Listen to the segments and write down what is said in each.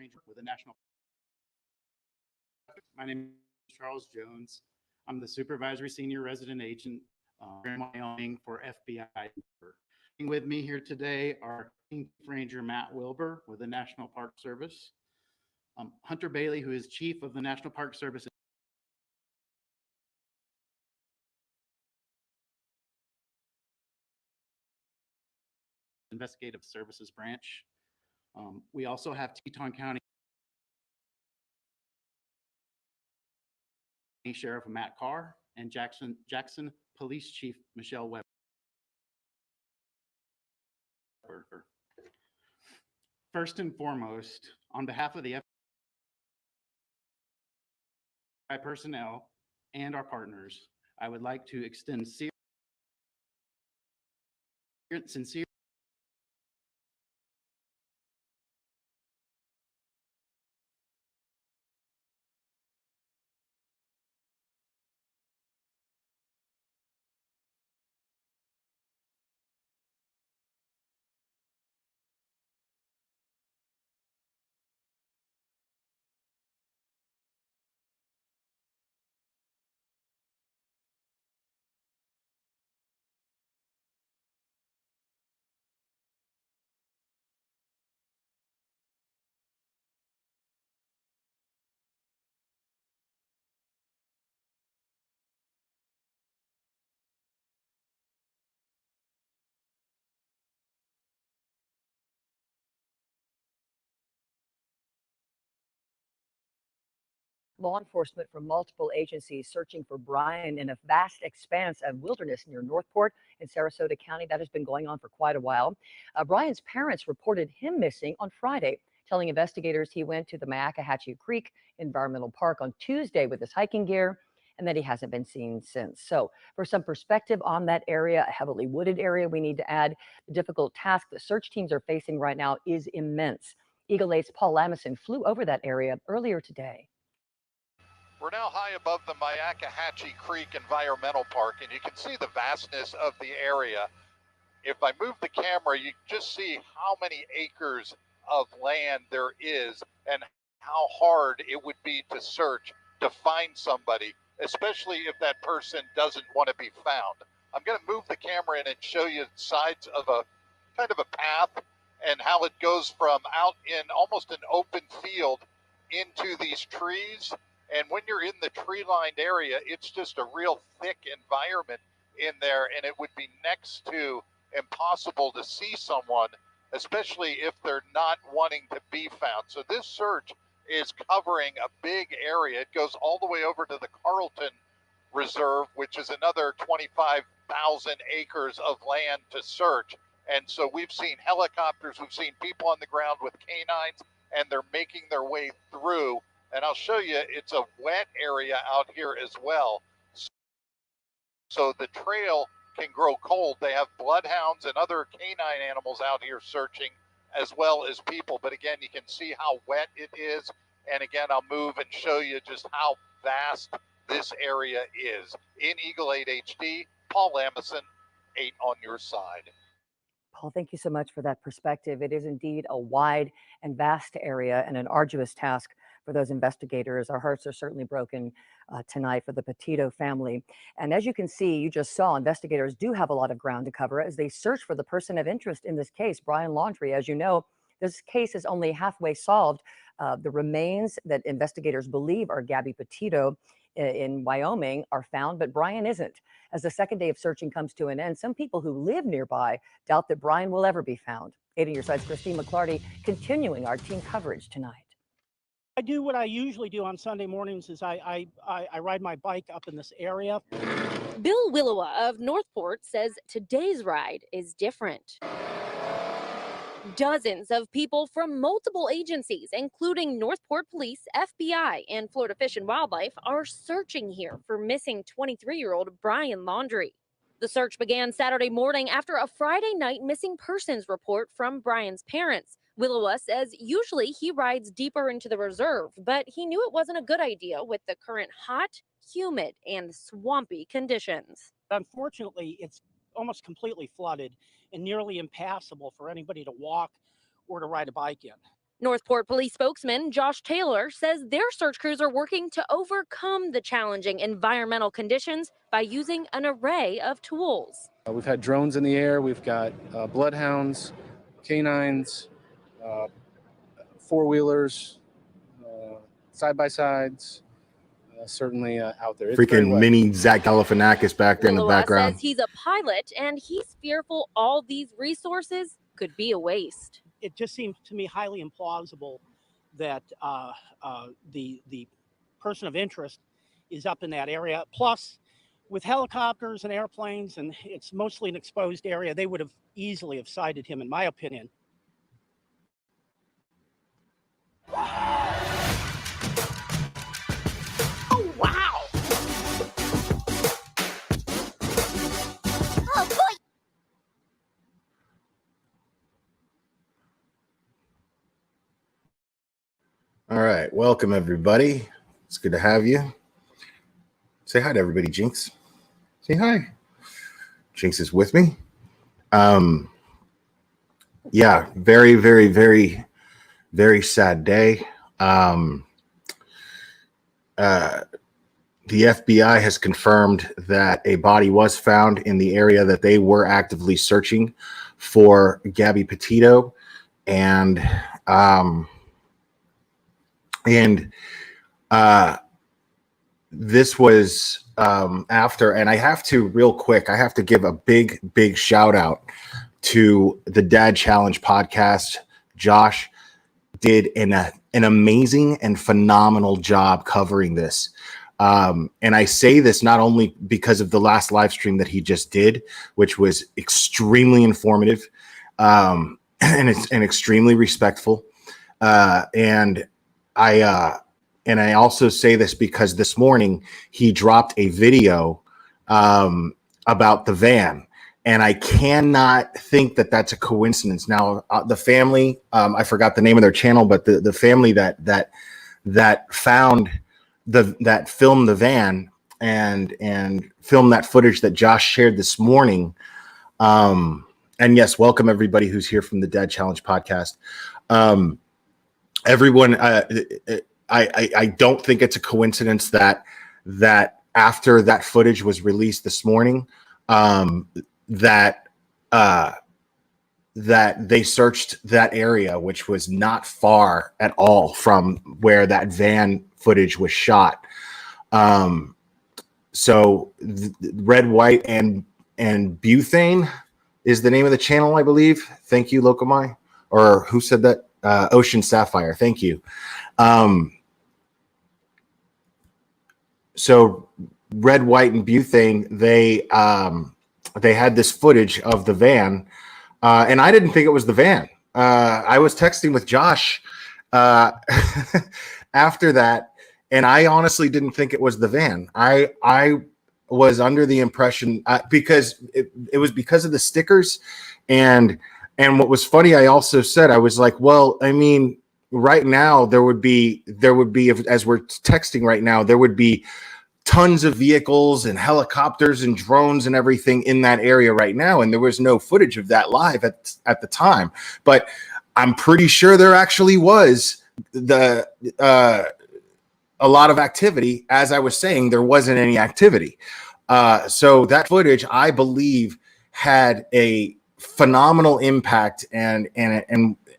Ranger with the National. My name is Charles Jones. I'm the Supervisory Senior Resident Agent in Wyoming for FBI. With me here today are Chief Ranger Matt Wilbur with the National Park Service, Hunter Bailey, who is Chief of the National Park Service Investigative Services Branch. We also have Teton County Sheriff Matt Carr and Jackson Police Chief Michelle Weber. First and foremost, on behalf of the FBI personnel and our partners, I would like to extend sincere law enforcement from multiple agencies searching for Brian in a vast expanse of wilderness near Northport in Sarasota County. That has been going on for quite a while. Brian's parents reported him missing on Friday, telling investigators he went to the Myakkahatchee Creek Environmental Park on Tuesday with his hiking gear and that he hasn't been seen since. So for some perspective on that area, a heavily wooded area, we need to add the difficult task the search teams are facing right now is immense. Eagle 8's Paul Lamison flew over that area earlier today. We're now high above the Myakkahatchee Creek Environmental Park, and you can see the vastness of the area. If I move the camera, you just see how many acres of land there is and how hard it would be to search to find somebody, especially if that person doesn't want to be found. I'm going to move the camera in and show you sides of a kind of a path and how it goes from out in almost an open field into these trees. And when you're in the tree-lined area, it's just a real thick environment in there, and it would be next to impossible to see someone, especially if they're not wanting to be found. So this search is covering a big area. It goes all the way over to the Carlton Reserve, which is another 25,000 acres of land to search. And so we've seen helicopters, we've seen people on the ground with canines, and they're making their way through. And I'll show you, it's a wet area out here as well. So the trail can grow cold. They have bloodhounds and other canine animals out here searching, as well as people. But again, you can see how wet it is. And again, I'll move and show you just how vast this area is. In Eagle 8 HD, Paul Lamison, 8 on your side. Paul, thank you so much for that perspective. It is indeed a wide and vast area and an arduous task for those investigators. Our hearts are certainly broken tonight for the Petito family. And as you can see, you just saw, investigators do have a lot of ground to cover as they search for the person of interest in this case, Brian Laundrie. As you know, this case is only halfway solved. The remains that investigators believe are Gabby Petito in Wyoming are found, but Brian isn't. As the second day of searching comes to an end, some people who live nearby doubt that Brian will ever be found. 8 on your side's Christine McClarty continuing our team coverage tonight. I do what I usually do on Sunday mornings is I ride my bike up in this area. Bill Willowa of Northport says today's ride is different. Dozens of people from multiple agencies, including Northport Police, FBI, and Florida Fish and Wildlife, are searching here for missing 23-year-old Brian Laundrie. The search began Saturday morning after a Friday night missing persons report from Brian's parents. Willowa says usually he rides deeper into the reserve, but he knew it wasn't a good idea with the current hot, humid, and swampy conditions. Unfortunately, it's almost completely flooded and nearly impassable for anybody to walk or to ride a bike in. Northport Police spokesman Josh Taylor says their search crews are working to overcome the challenging environmental conditions by using an array of tools. We've had drones in the air, we've got bloodhounds, canines, four-wheelers, side-by-sides, certainly out there. It's very Freaking wet. mini Zach Galifianakis back there in the Willowa background. says he's a pilot and he's fearful all these resources could be a waste. It just seems to me highly implausible that the person of interest is up in that area. Plus, with helicopters and airplanes, and it's mostly an exposed area, they would have easily have sighted him, in my opinion. Oh, wow. Oh, boy. All right. Welcome, everybody. It's good to have you. Say hi to everybody, Jinx. Say hi. Jinx is with me. Yeah, very, very, very, very sad day. The FBI has confirmed that a body was found in the area that they were actively searching for Gabby Petito, and this was after, and I have to real quick, I have to give a big shout out to the Dad Challenge podcast. Josh did an amazing and phenomenal job covering this. And I say this not only because of the last live stream that he just did, which was extremely informative, and extremely respectful. And I also say this because this morning he dropped a video about the van, and I cannot think that that's a coincidence. Now, the family, I forgot the name of their channel, but the family that found that filmed the van and filmed that footage that Josh shared this morning. And yes, welcome everybody who's here from the Dad Challenge podcast. Everyone, I don't think it's a coincidence that after that footage was released this morning, that they searched that area, which was not far at all from where that van footage was shot. So Red, White, and Butane is the name of the channel, I believe. Thank you, Locomai. Or who said that? Ocean Sapphire. Thank you. So Red, White, and Butane, they had this footage of the van, and I didn't think it was the van. I was texting with Josh after that, and I honestly didn't think it was the van. I was under the impression because it was because of the stickers, and what was funny, I also said, I was like, well, I mean, right now there would be as we're texting right now, there would be tons of vehicles and helicopters and drones and everything in that area right now, and there was no footage of that live at the time. But I'm pretty sure there actually was a lot of activity. As I was saying, there wasn't any activity. So that footage, I believe, had a phenomenal impact and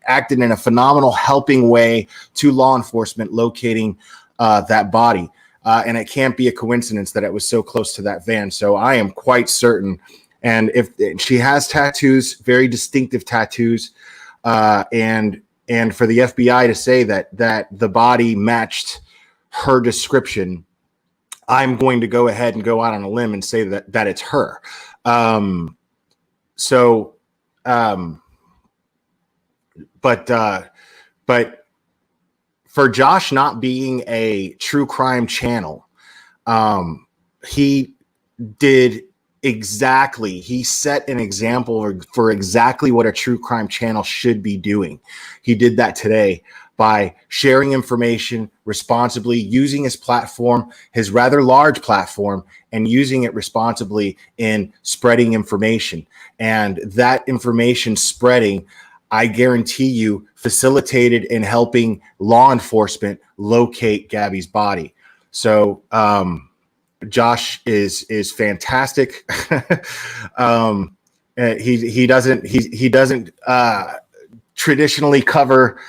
acted in a phenomenal helping way to law enforcement locating that body. And it can't be a coincidence that it was so close to that van. So I am quite certain. And if she has tattoos, very distinctive tattoos, and for the FBI to say that the body matched her description, I'm going to go ahead and go out on a limb and say that it's her. But for Josh not being a true crime channel, he set an example for exactly what a true crime channel should be doing. He did that today by sharing information responsibly, using his platform, his rather large platform, and using it responsibly in spreading information. And that information spreading, I guarantee you, facilitated in helping law enforcement locate Gabby's body. So Josh is fantastic. He doesn't traditionally cover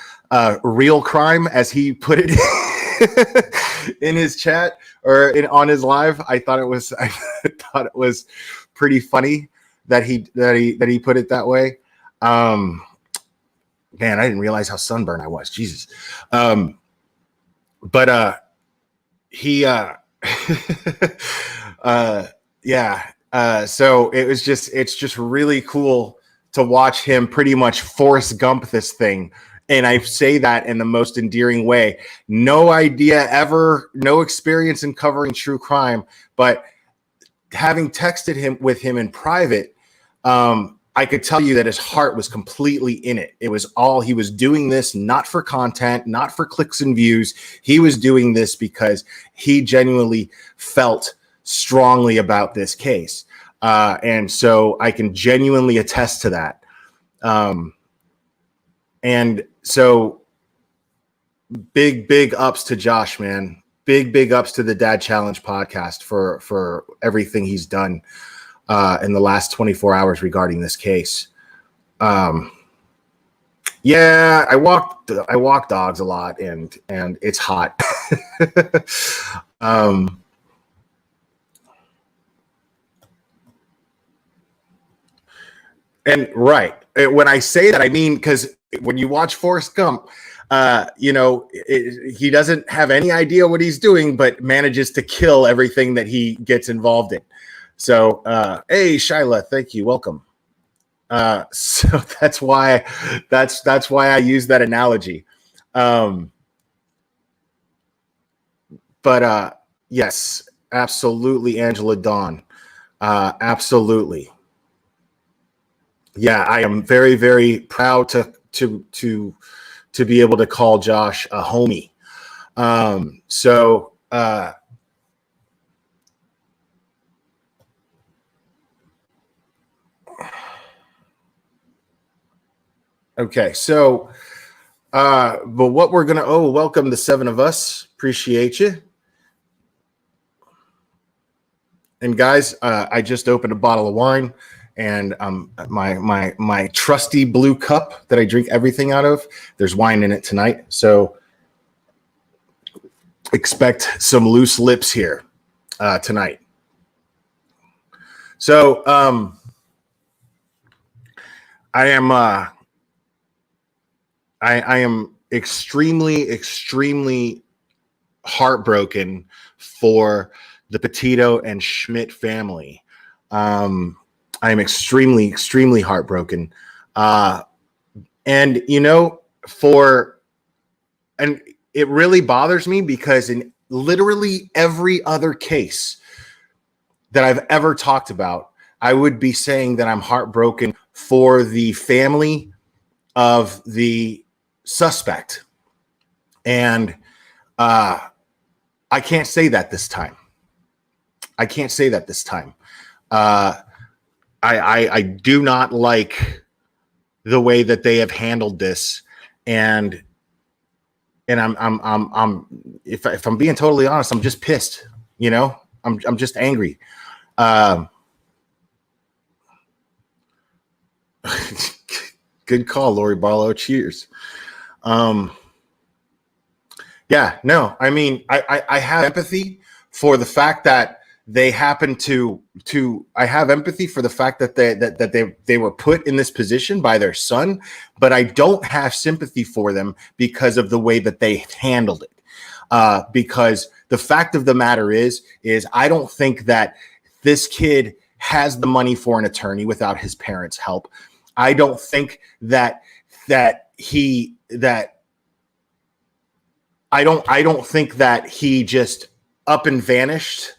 real crime, as he put it in his chat or on his live. I thought it was pretty funny that he put it that way. Man, I didn't realize how sunburned I was. Jesus. He so it's just really cool to watch him pretty much Forrest Gump this thing. And I say that in the most endearing way. No experience in covering true crime, but having texted him in private, I could tell you that his heart was completely in it. It was all, he was doing this not for content, not for clicks and views. He was doing this because he genuinely felt strongly about this case. And so I can genuinely attest to that. And so big ups to Josh, man. Big ups to the Dad Challenge podcast for everything he's done in the last 24 hours regarding this case. Yeah, I walk dogs a lot, and it's hot. And right, when I say that, I mean, because when you watch Forrest Gump, he doesn't have any idea what he's doing, but manages to kill everything that he gets involved in. So, hey, Shyla, thank you. Welcome. So that's why I use that analogy. But yes, absolutely, Angela Dawn. Absolutely. Yeah, I am very, very proud to be able to call Josh a homie. Okay, so but what we're gonna welcome the 7 of us. Appreciate you. And guys, I just opened a bottle of wine, and my trusty blue cup that I drink everything out of, there's wine in it tonight. So expect some loose lips here tonight. So I am extremely heartbroken for the Petito and Schmidt family. I am extremely heartbroken. And it really bothers me because in literally every other case that I've ever talked about, I would be saying that I'm heartbroken for the family of the suspect. And I can't say that this time. I do not like the way that they have handled this, and I'm if I'm being totally honest, I'm just pissed. I'm just angry. Good call, Lori Barlow. Cheers. Yeah, no, I mean, I have empathy for the fact that they happen to I have empathy for the fact that they were put in this position by their son, but I don't have sympathy for them because of the way that they handled it. Because the fact of the matter is I don't think that this kid has the money for an attorney without his parents' help. I don't think I don't think that he just up and vanished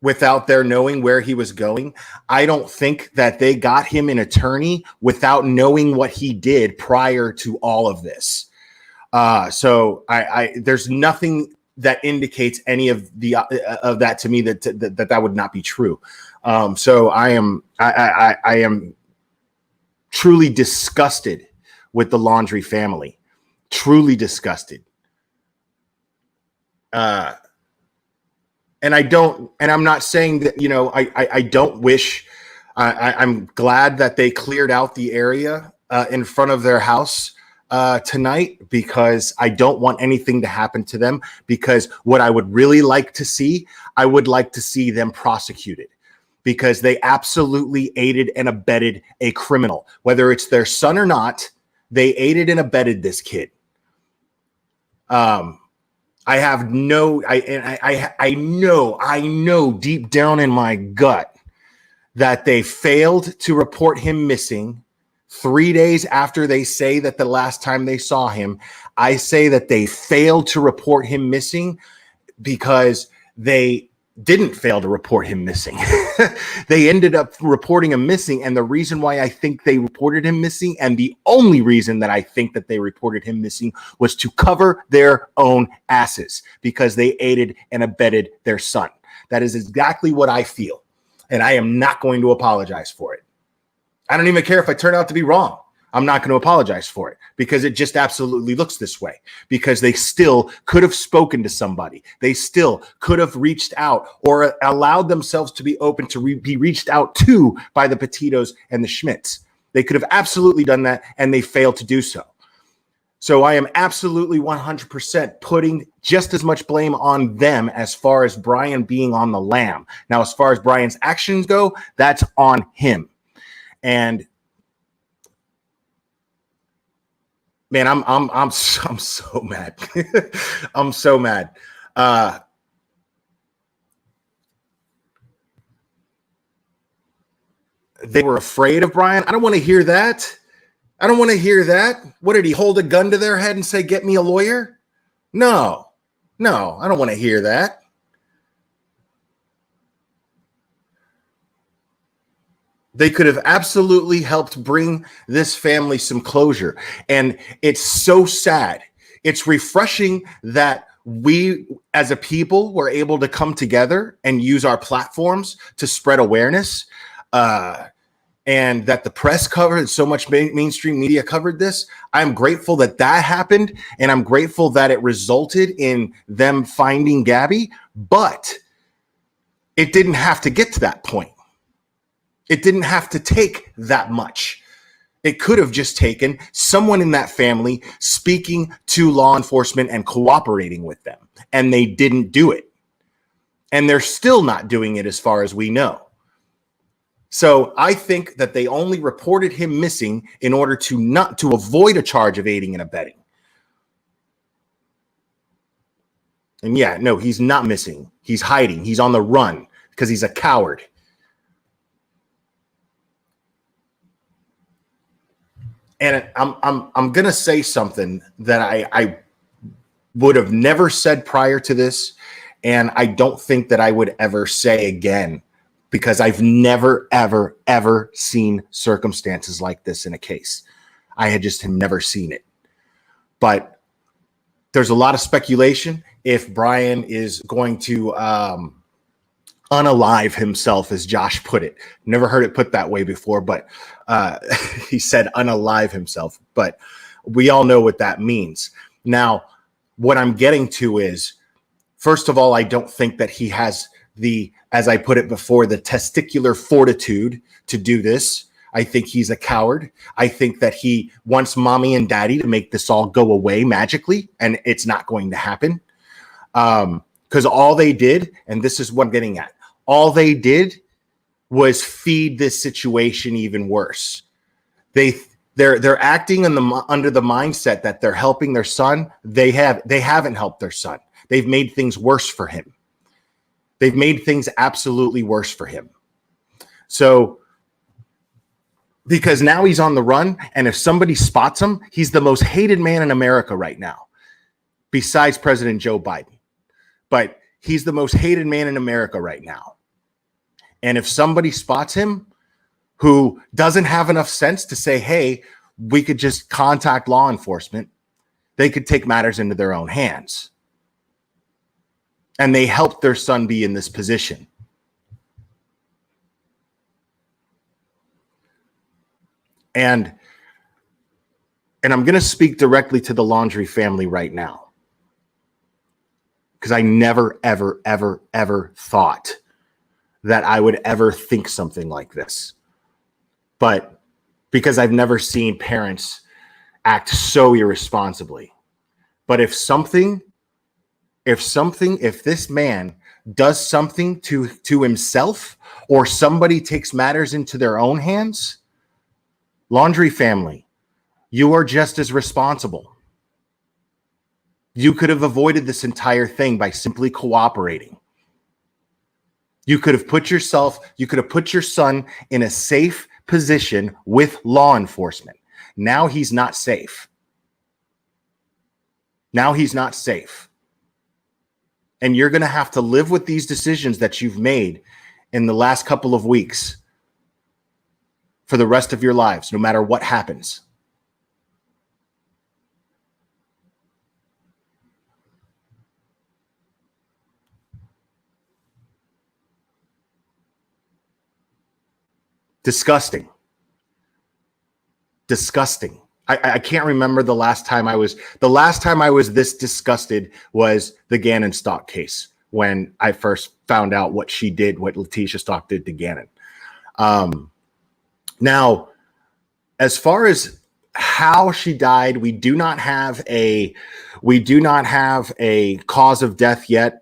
without their knowing where he was going. I don't think that they got him an attorney without knowing what he did prior to all of this. So there's nothing that indicates any of that to me that would not be true. So I am truly disgusted with the Laundrie family. Truly disgusted. And I'm not saying that, you know, I don't wish, I'm glad that they cleared out the area in front of their house tonight, because I don't want anything to happen to them. Because what I would really like to see, I would like to see them prosecuted, because they absolutely aided and abetted a criminal, whether it's their son or not. They aided and abetted this kid. I have no, I know deep down in my gut that they failed to report him missing 3 days after they say that the last time they saw him. I say that they failed to report him missing because they didn't fail to report him missing. They ended up reporting him missing. And the reason why I think they reported him missing, and the only reason that I think that they reported him missing, was to cover their own asses, because they aided and abetted their son. That is exactly what I feel. And I am not going to apologize for it. I don't even care if I turn out to be wrong. I'm not going to apologize for it, because it just absolutely looks this way, because they still could have spoken to somebody. They still could have reached out or allowed themselves to be open to be reached out to by the Petitos and the Schmidts. They could have absolutely done that, and they failed to do so. So I am absolutely 100% putting just as much blame on them as far as Brian being on the lam. Now, as far as Brian's actions go, that's on him. And man, I'm so mad. I'm so mad. They were afraid of Brian. I don't want to hear that. I don't want to hear that. What did he hold a gun to their head and say, "Get me a lawyer"? No, I don't want to hear that. They could have absolutely helped bring this family some closure. And it's so sad. It's refreshing that we as a people were able to come together and use our platforms to spread awareness, and that the press covered, so much mainstream media covered this. I'm grateful that that happened, and I'm grateful that it resulted in them finding Gabby, but it didn't have to get to that point. It didn't have to take that much. It could have just taken someone in that family speaking to law enforcement and cooperating with them, and they didn't do it. And they're still not doing it as far as we know. So I think that they only reported him missing in order to avoid a charge of aiding and abetting. And yeah, no, he's not missing. He's hiding. He's on the run because he's a coward. And I'm gonna say something that I would have never said prior to this, and I don't think that I would ever say again, because I've never, ever, ever seen circumstances like this in a case. I had just never seen it. But there's a lot of speculation if Brian is going to unalive himself, as Josh put it. Never heard it put that way before, but he said unalive himself. But we all know what that means. Now, what I'm getting to is, first of all, I don't think that he has the, as I put it before, the testicular fortitude to do this. I think he's a coward. I think that he wants mommy and daddy to make this all go away magically, and it's not going to happen. Because all they did, and this is what I'm getting at, all they did was feed this situation even worse. They're acting under the mindset that they're helping their son. They haven't helped their son. They've made things worse for him. They've made things absolutely worse for him. So, because now he's on the run, and if somebody spots him, he's the most hated man in America right now, besides President Joe Biden. But he's the most hated man in America right now. And if somebody spots him who doesn't have enough sense to say, hey, we could just contact law enforcement, they could take matters into their own hands. And they helped their son be in this position. And And I'm going to speak directly to the Laundrie family right now, because I never, ever, ever, ever thought that I would ever think something like this. But because I've never seen parents act so irresponsibly. But if this man does something to himself, or somebody takes matters into their own hands, Laundrie family, you are just as responsible. You could have avoided this entire thing by simply cooperating. You could have put your son in a safe position with law enforcement. Now he's not safe. And you're going to have to live with these decisions that you've made in the last couple of weeks for the rest of your lives, no matter what happens. Disgusting. I can't remember the last time I was this disgusted was the Gannon Stock case, when I first found out what Letitia Stock did to Gannon. Now, as far as how she died, we do not have a cause of death yet.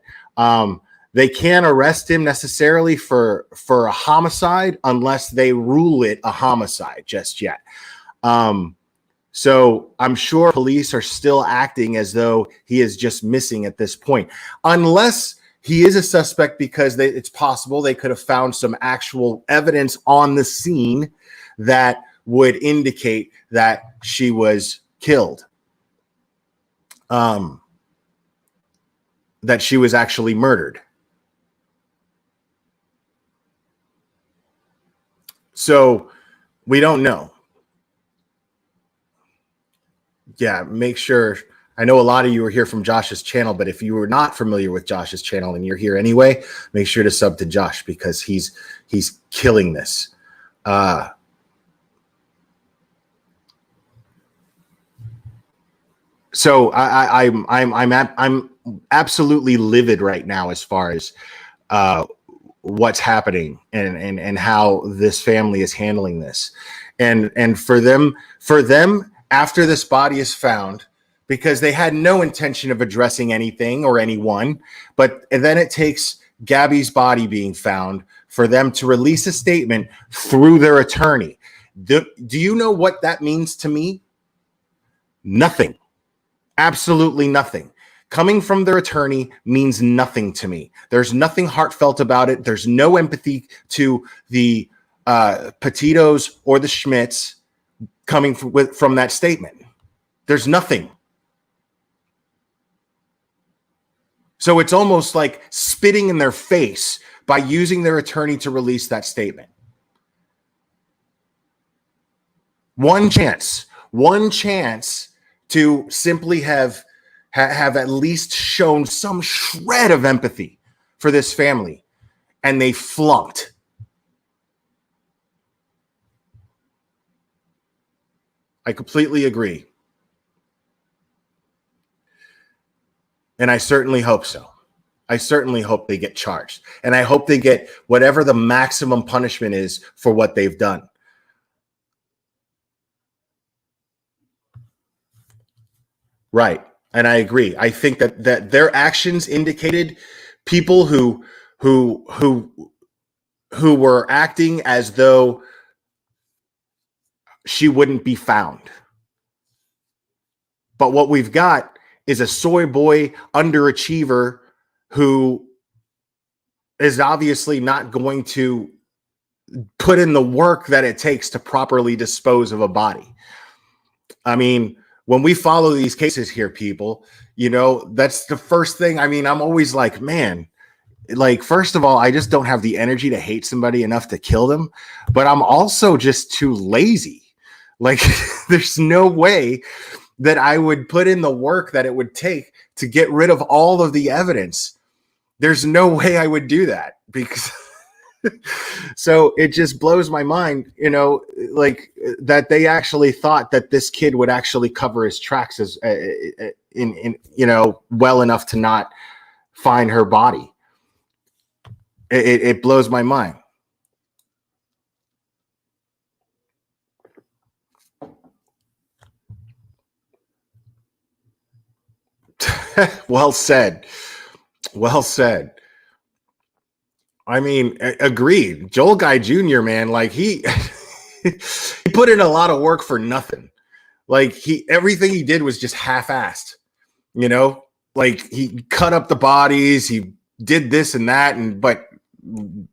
They can't arrest him necessarily for a homicide unless they rule it a homicide just yet. So I'm sure police are still acting as though he is just missing at this point, unless he is a suspect, because it's possible they could have found some actual evidence on the scene that would indicate that she was killed, that she was actually murdered. So we don't know. Yeah, make sure. I know a lot of you are here from Josh's channel, but if you were not familiar with Josh's channel and you're here anyway, make sure to sub to Josh, because he's killing this. So I'm absolutely livid right now as far as what's happening and how this family is handling this, and for them after this body is found, because they had no intention of addressing anything or anyone, but then it takes Gabby's body being found for them to release a statement through their attorney. Do you know what that means to me? Nothing. Absolutely nothing. Coming from their attorney means nothing to me. There's nothing heartfelt about it. There's no empathy to the Petitos or the Schmitz coming from that statement. There's nothing. So it's almost like spitting in their face by using their attorney to release that statement. One chance to simply have at least shown some shred of empathy for this family, and they flunked. I completely agree. And I certainly hope so. I certainly hope they get charged. And I hope they get whatever the maximum punishment is for what they've done. Right. And I agree. I think that their actions indicated people who were acting as though she wouldn't be found. But what we've got is a soy boy underachiever who is obviously not going to put in the work that it takes to properly dispose of a body. I mean, when we follow these cases here, people, that's the first thing. I mean, I'm always like, man, like, first of all, I just don't have the energy to hate somebody enough to kill them, but I'm also just too lazy. Like, there's no way that I would put in the work that it would take to get rid of all of the evidence. There's no way I would do that, because So it just blows my mind, you know, like that they actually thought that this kid would actually cover his tracks as in you know, well enough to not find her body. It blows my mind. Well said. Well said. I mean, agreed. Joel Guy Jr., man, like he he put in a lot of work for nothing. Like everything he did was just half-assed, you know? Like he cut up the bodies, he did this and that, but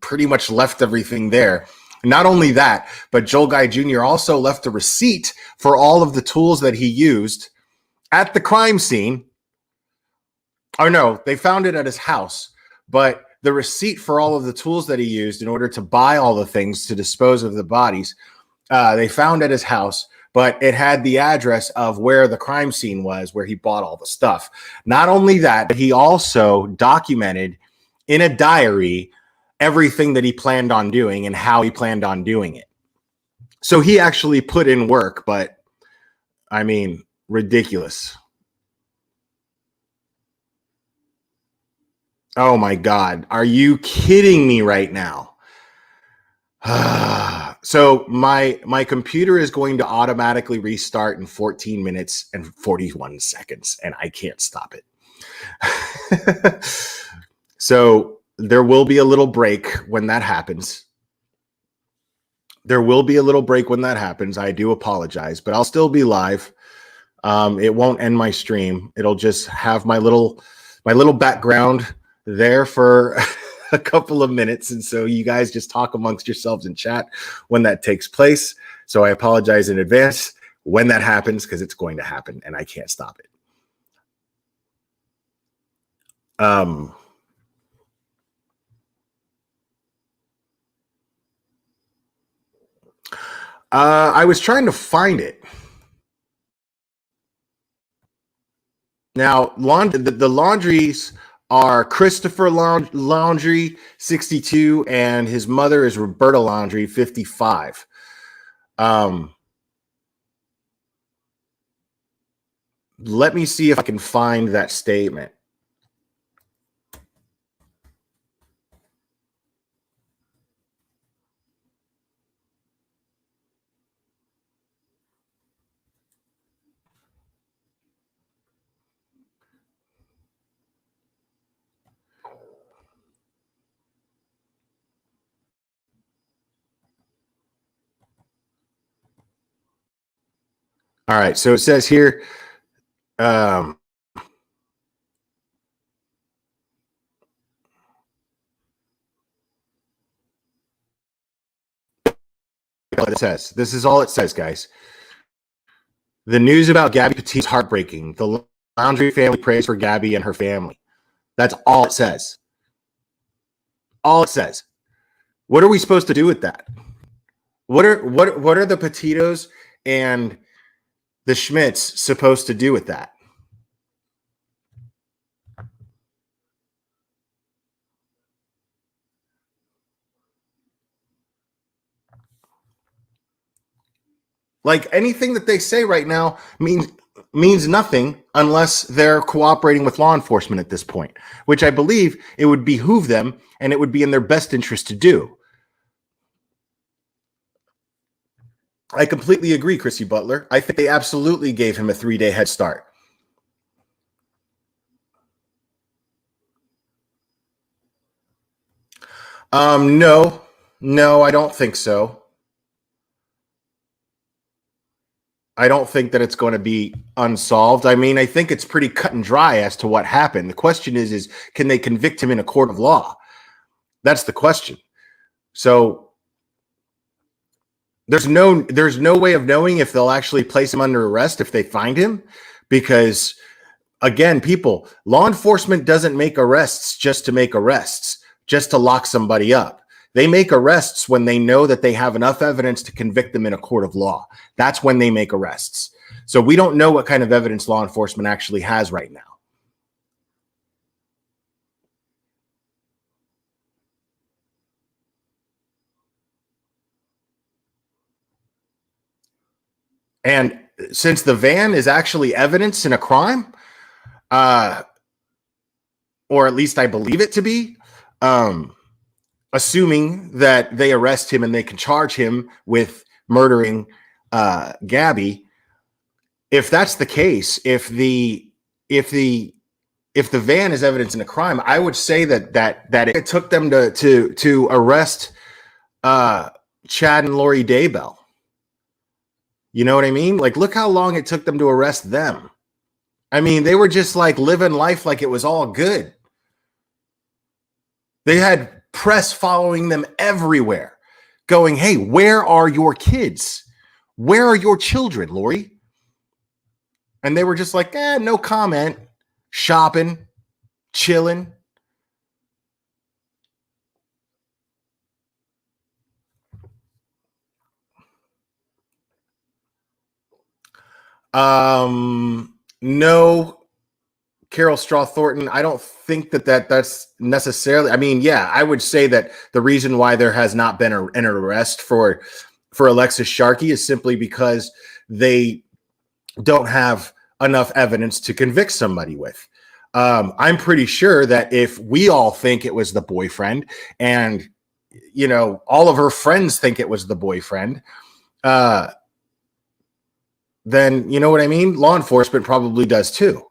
pretty much left everything there. Not only that, but Joel Guy Jr. also left a receipt for all of the tools that he used at the crime scene. Oh no, they found it at his house, but the receipt for all of the tools that he used in order to buy all the things to dispose of the bodies, they found at his house, but it had the address of where the crime scene was, where he bought all the stuff. Not only that, but he also documented in a diary everything that he planned on doing and how he planned on doing it. So he actually put in work, but I mean, ridiculous. Oh my God. Are you kidding me right now? So my computer is going to automatically restart in 14 minutes and 41 seconds, and I can't stop it. So there will be a little break when that happens. There will be a little break when that happens. I do apologize, but I'll still be live. It won't end my stream. It'll just have my little background there for a couple of minutes, and so you guys just talk amongst yourselves in chat when that takes place. So I apologize in advance when that happens, because it's going to happen and I can't stop it. I was trying to find it. Now, the Laundries are Christopher Laundrie, 62, and his mother is Roberta Laundrie, 55. Let me see if I can find that statement. All right, so it says here, what it says. This is all it says, guys. The news about Gabby Petito is heartbreaking. The Laundrie family prays for Gabby and her family. That's all it says. All it says. What are we supposed to do with that? What are the Petitos and the Schmitz supposed to do with that? Like, anything that they say right now means nothing unless they're cooperating with law enforcement at this point, which I believe it would behoove them and it would be in their best interest to do. I completely agree, Chrissy Butler. I think they absolutely gave him a 3-day head start. No, I don't think so. I don't think that it's going to be unsolved. I mean, I think it's pretty cut and dry as to what happened. The question is can they convict him in a court of law? That's the question. So there's no way of knowing if they'll actually place him under arrest if they find him, because again, people, law enforcement doesn't make arrests just to make arrests, just to lock somebody up. They make arrests when they know that they have enough evidence to convict them in a court of law. That's when they make arrests. So we don't know what kind of evidence law enforcement actually has right now. And since the van is actually evidence in a crime, or at least I believe it to be, assuming that they arrest him and they can charge him with murdering Gabby. If that's the case, if the van is evidence in a crime, I would say that it took them to arrest Chad and Lori Daybell. You know what I mean? Like, look how long it took them to arrest them. I mean, they were just like living life like it was all good. They had press following them everywhere, going, "Hey, where are your kids? Where are your children, Lori?" And they were just like, no comment, shopping, chilling. No, Carol Straw Thornton, I don't think that's necessarily. I mean, yeah, I would say that the reason why there has not been an arrest for Alexis Sharkey is simply because they don't have enough evidence to convict somebody with. I'm pretty sure that if we all think it was the boyfriend, and you know, all of her friends think it was the boyfriend, then you know what I mean? Law enforcement probably does too.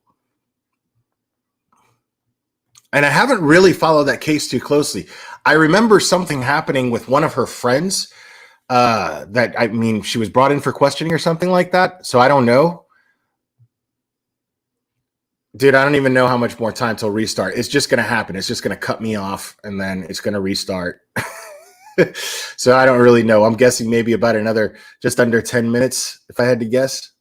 And I haven't really followed that case too closely. I remember something happening with one of her friends that, I mean, she was brought in for questioning or something like that. So I don't know. Dude, I don't even know how much more time till restart. It's just going to happen. It's just going to cut me off and then it's going to restart. So I don't really know. I'm guessing maybe about another just under 10 minutes if I had to guess.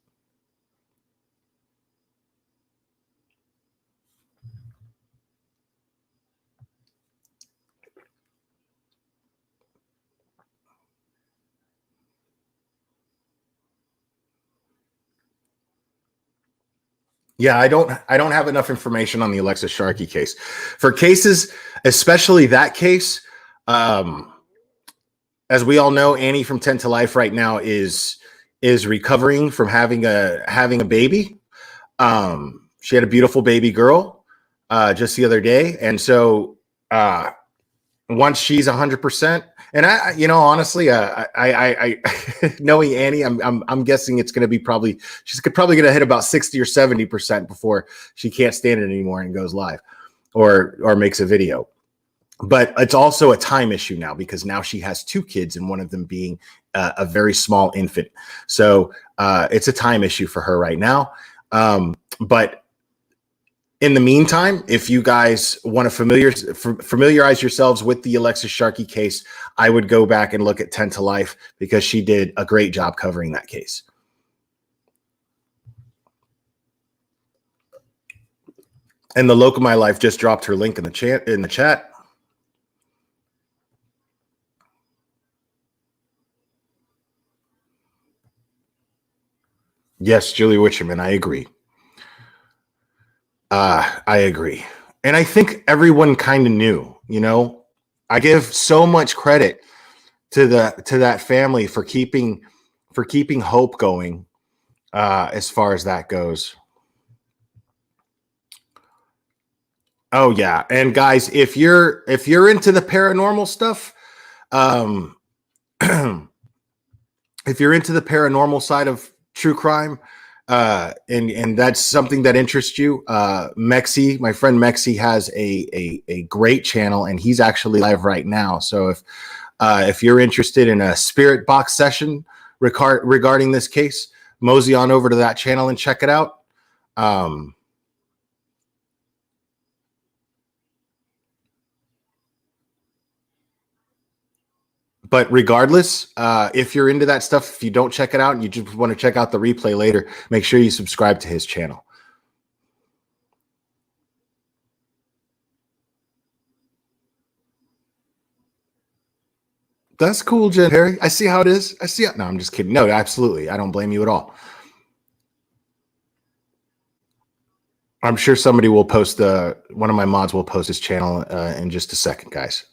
Yeah, I don't have enough information on the Alexis Sharkey case. For cases, especially that case, as we all know, Annie from 10 to Life right now is recovering from having a baby. She had a beautiful baby girl just the other day, and so once she's 100%, and I, you know, honestly, I knowing Annie, I'm guessing it's going to be she's probably going to hit about 60 or 70% before she can't stand it anymore and goes live or makes a video. But it's also a time issue now because now she has 2 kids and one of them being a very small infant. So it's a time issue for her right now. But in the meantime, if you guys want to familiarize yourselves with the Alexis Sharkey case, I would go back and look at 10 to Life because she did a great job covering that case. And the Local My Life just dropped her link in the chat. Yes, Julie Witcherman, I agree. I agree. And I think everyone kind of knew, you know, I give so much credit to that family for keeping hope going as far as that goes. Oh yeah. And guys, if you're into the paranormal stuff, if you're into the paranormal side of true crime, and that's something that interests you, Mexi, my friend Mexi has a great channel, and he's actually live right now. So if you're interested in a spirit box session regarding this case, mosey on over to that channel and check it out. But regardless, if you're into that stuff, if you don't check it out and you just want to check out the replay later, make sure you subscribe to his channel. That's cool, Jen Harry. I see how it is. I see it. No, I'm just kidding. No, absolutely. I don't blame you at all. I'm sure somebody will post one of my mods will post his channel in just a second, guys.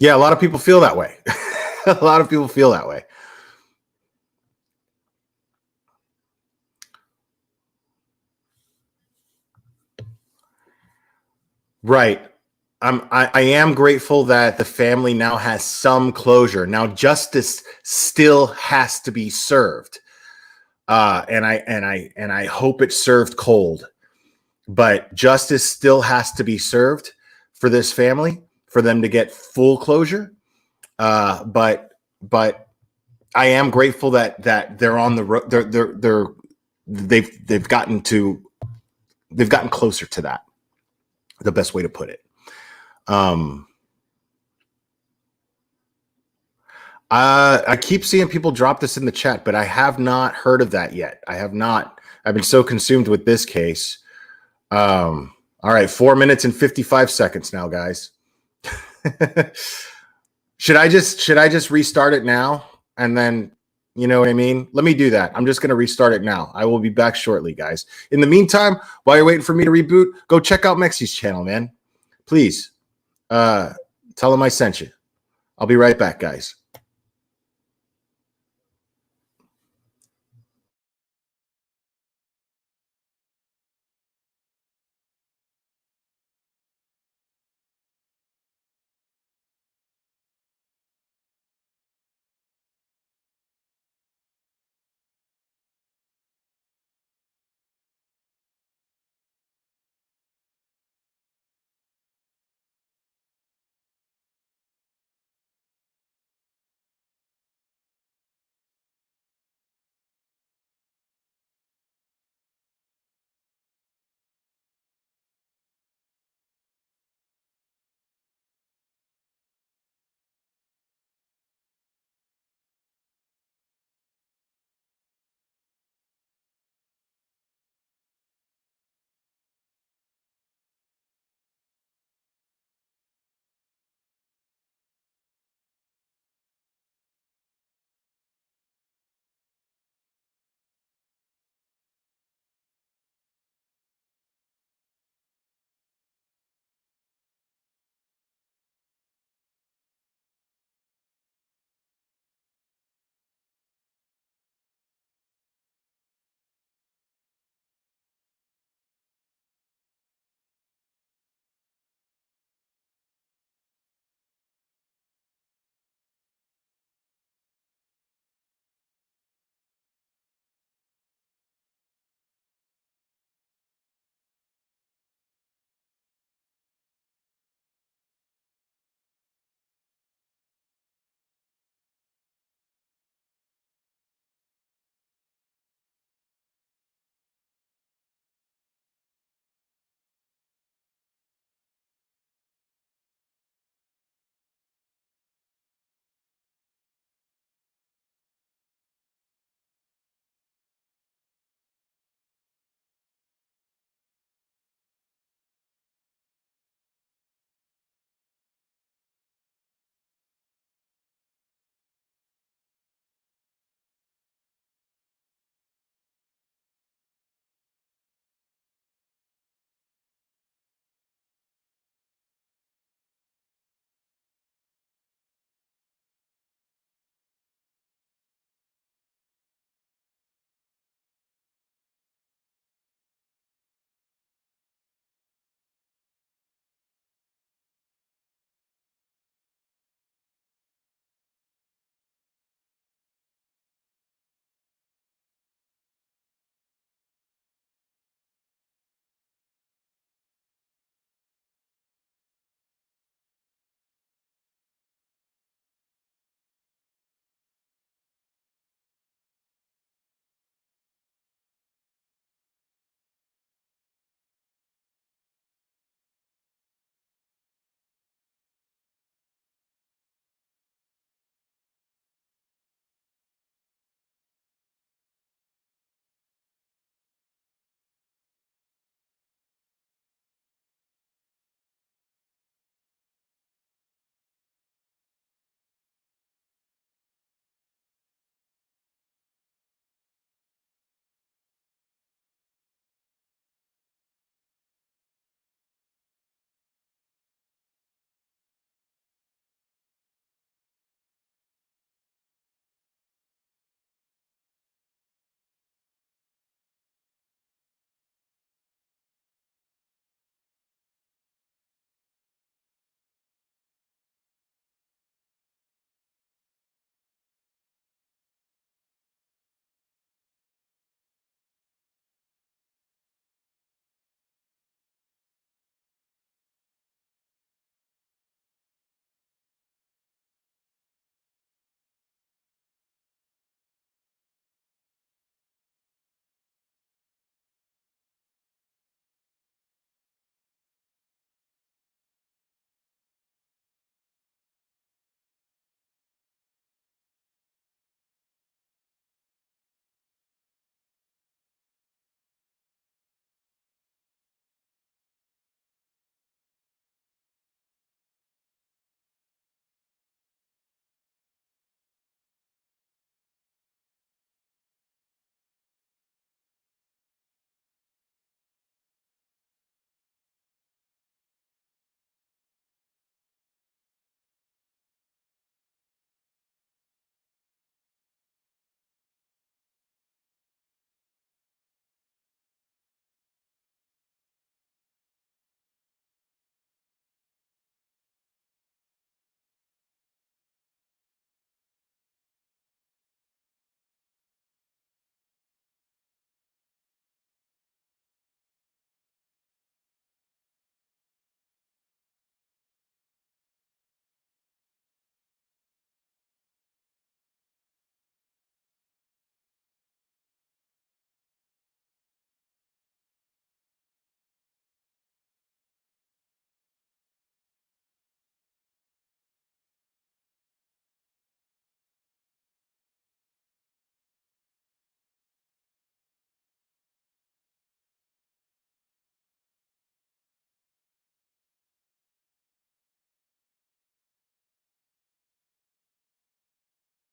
Yeah, a lot of people feel that way. A lot of people feel that way. Right. I am grateful that the family now has some closure. Now justice still has to be served. And I hope it's served cold. But justice still has to be served for this family, for them to get full closure. But I am grateful that they're on the road. They've gotten closer to that. The best way to put it. I keep seeing people drop this in the chat, but I have not heard of that yet. I have not. I've been so consumed with this case. All right, 4 minutes and 55 seconds now, guys. Should I just restart it now and then, you know what I mean? Let me do that. I'm just going to restart it now. I will be back shortly, guys. In the meantime, while you're waiting for me to reboot, go check out Mexi's channel, man. Please, tell him I sent you. I'll be right back, guys.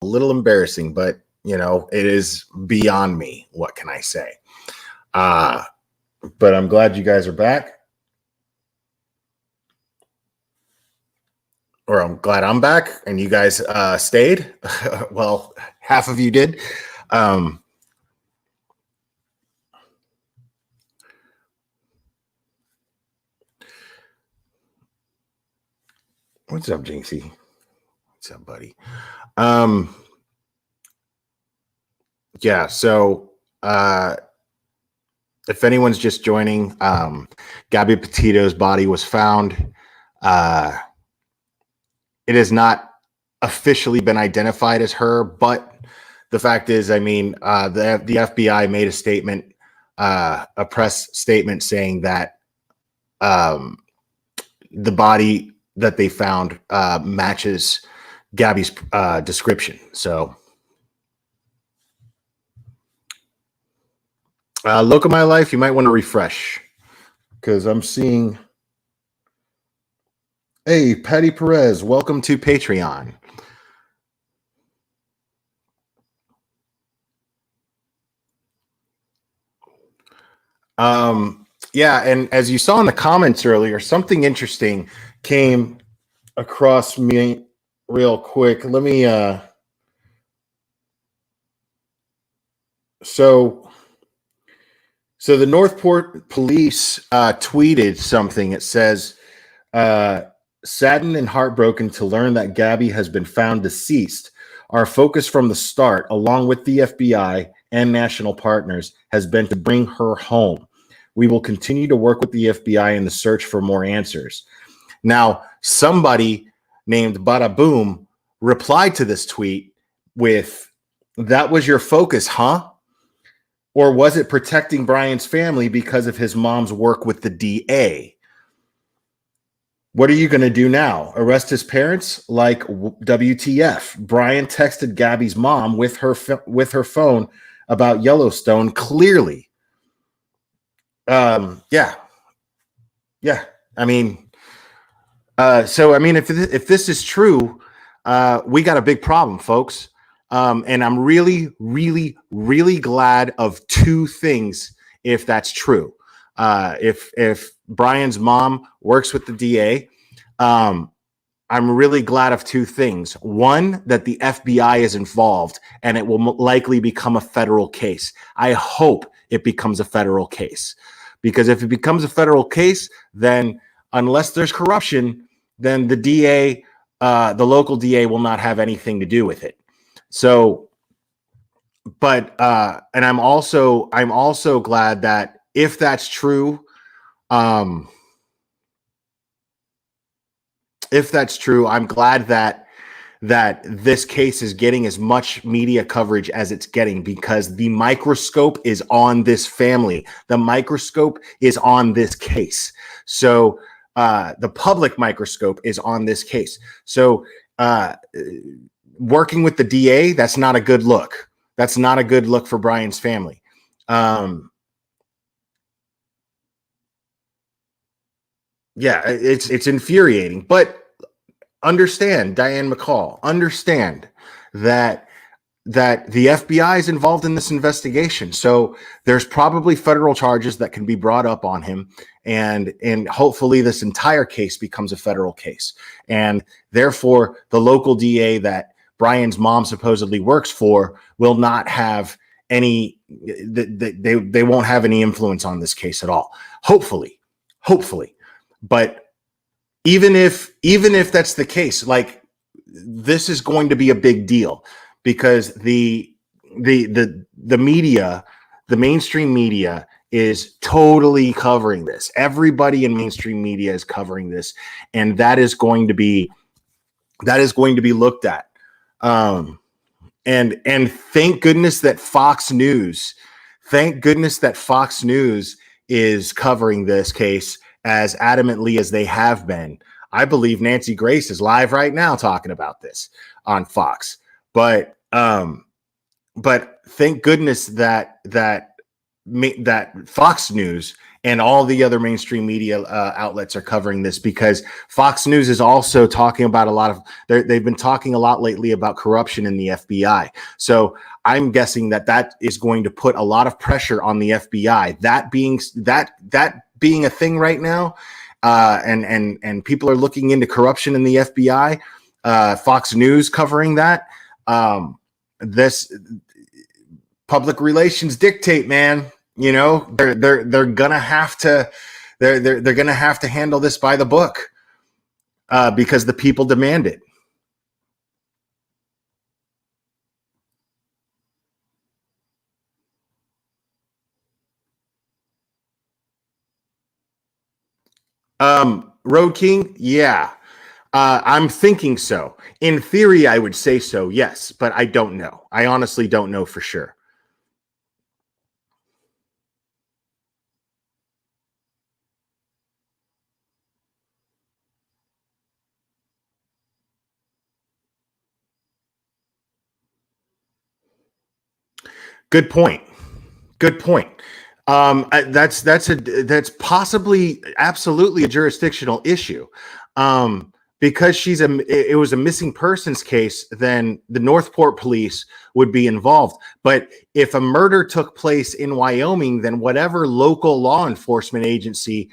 little embarrassing, but you know, it is beyond me. What can I say? But I'm glad you guys are back. Or I'm glad I'm back and you guys stayed. Well, half of you did. What's up, Jinxie? What's up, buddy? Yeah, so if anyone's just joining, Gabby Petito's body was found. It has not officially been identified as her, but the fact is, I mean, the FBI made a statement, a press statement saying that the body that they found matches Gabby's description. So look at my life. You might want to refresh because I'm seeing. Hey, Patty Perez, welcome to Patreon. Yeah, and as you saw in the comments earlier, something interesting came across me real quick. Let me so the Northport police tweeted something. It says saddened and heartbroken to learn that Gabby has been found deceased. Our focus from the start, along with the FBI and national partners, has been to bring her home. We will continue to work with the FBI in the search for more answers. Now, somebody named Bada Boom replied to this tweet with, "That was your focus, huh? Or was it protecting Brian's family because of his mom's work with the DA? What are you going to do now? Arrest his parents? Like WTF? Brian texted Gabby's mom with her phone about Yellowstone. Clearly, yeah. I mean, so I mean, if this is true, we got a big problem, folks. And I'm really, really, really glad of two things if that's true. If Brian's mom works with the DA, I'm really glad of two things. One, that the FBI is involved and it will likely become a federal case. I hope it becomes a federal case, because if it becomes a federal case, then unless there's corruption, then the DA, the local DA, will not have anything to do with it. So, but and I'm also glad that if that's true, if that's true, I'm glad that this case is getting as much media coverage as it's getting, because the microscope is on this family. The microscope is on this case. So the public microscope is on this case. So working with the DA, that's not a good look. That's not a good look for Brian's family. Yeah, it's infuriating, but understand, Diane McCall, understand that the FBI is involved in this investigation. So there's probably federal charges that can be brought up on him, and hopefully this entire case becomes a federal case. And therefore, the local DA that Brian's mom supposedly works for will not have any, they won't have any influence on this case at all. Hopefully. But even if that's the case, like, this is going to be a big deal, because the media, the mainstream media, is totally covering this. Everybody in mainstream media is covering this, and that is going to be looked at. And thank goodness that Fox News is covering this case as adamantly as they have been. I believe Nancy Grace is live right now talking about this on Fox. But thank goodness that Fox News and all the other mainstream media outlets are covering this, because Fox News is also talking about they've been talking a lot lately about corruption in the FBI. So I'm guessing that is going to put a lot of pressure on the FBI. That being a thing right now, and people are looking into corruption in the FBI. Fox News covering that. This public relations dictate, man. You know, they're gonna have to handle this by the book, because the people demand it. Road King, yeah. I'm thinking so. In theory, I would say so, yes, but I don't know. I honestly don't know for sure. Good point. Good point. That's possibly absolutely a jurisdictional issue. Because it was a missing persons case, then the Northport police would be involved. But if a murder took place in Wyoming, then whatever local law enforcement agency,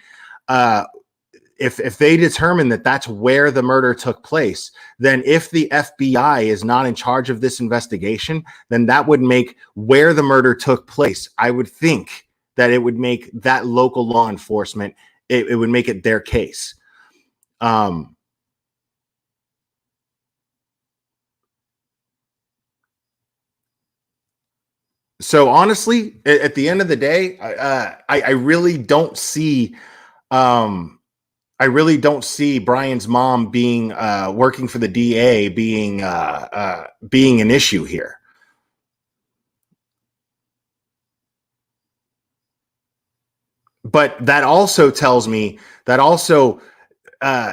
if they determine that that's where the murder took place, then if the FBI is not in charge of this investigation, then that would make where the murder took place. I would think that it would make that local law enforcement, it would make it their case. So honestly, at the end of the day, I really don't see, Brian's mom being working for the DA being an issue here. But that also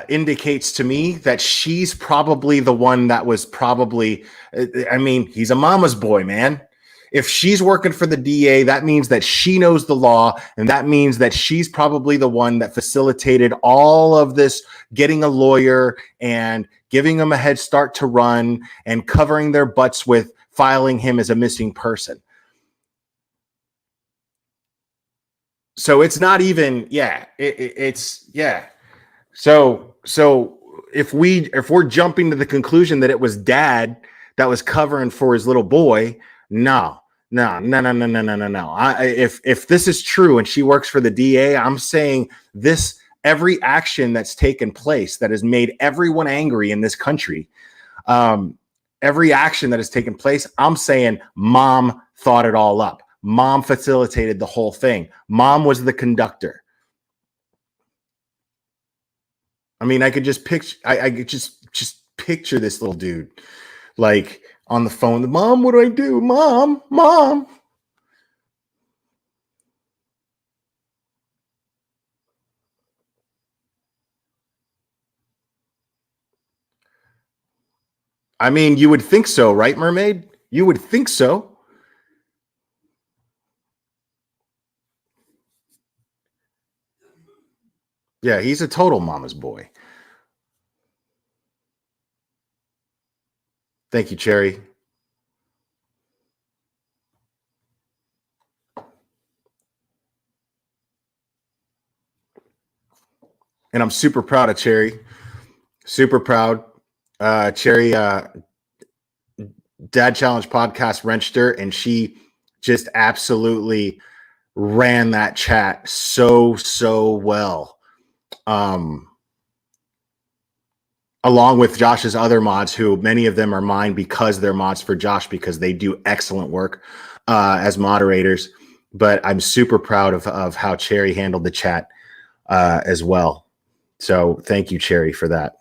indicates to me that she's probably the one that was probably, I mean, he's a mama's boy, man. If she's working for the DA, that means that she knows the law, and that means that she's probably the one that facilitated all of this, getting a lawyer and giving them a head start to run and covering their butts with filing him as a missing person. So it's not even, it's. So if we're jumping to the conclusion that it was dad that was covering for his little boy, no. If this is true and she works for the DA, I'm saying every action that's taken place that has made everyone angry in this country, every action that has taken place, I'm saying mom thought it all up. Mom facilitated the whole thing. Mom was the conductor. I mean, I could just picture, I could just picture this little dude, like, on the phone. Mom, what do I do? Mom. I mean, you would think so, right, Mermaid? You would think so. Yeah, he's a total mama's boy. Thank you, Cherry. And I'm super proud of Cherry. Super proud. Cherry, Dad Challenge podcast wrenched her, and she just absolutely ran that chat so well. Along with Josh's other mods, who many of them are mine because they're mods for Josh, because they do excellent work as moderators. But I'm super proud of how Cherry handled the chat as well. So thank you, Cherry, for that.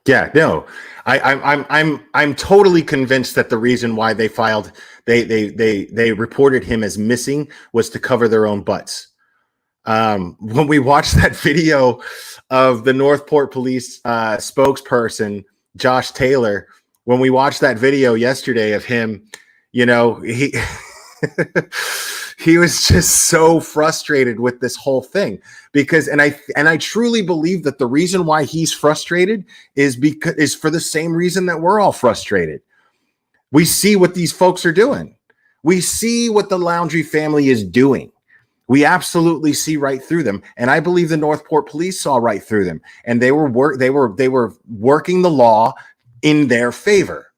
Yeah, no, I'm totally convinced that the reason why they reported him as missing was to cover their own butts. When we watched that video of the Northport police spokesperson Josh Taylor, when we watched that video yesterday of him, you know, he he was just so frustrated with this whole thing because, and I truly believe that the reason why he's frustrated is for the same reason that we're all frustrated. We see what these folks are doing. We see what the Laundrie family is doing. We absolutely see right through them, and I believe the Northport police saw right through them, and they were working the law in their favor,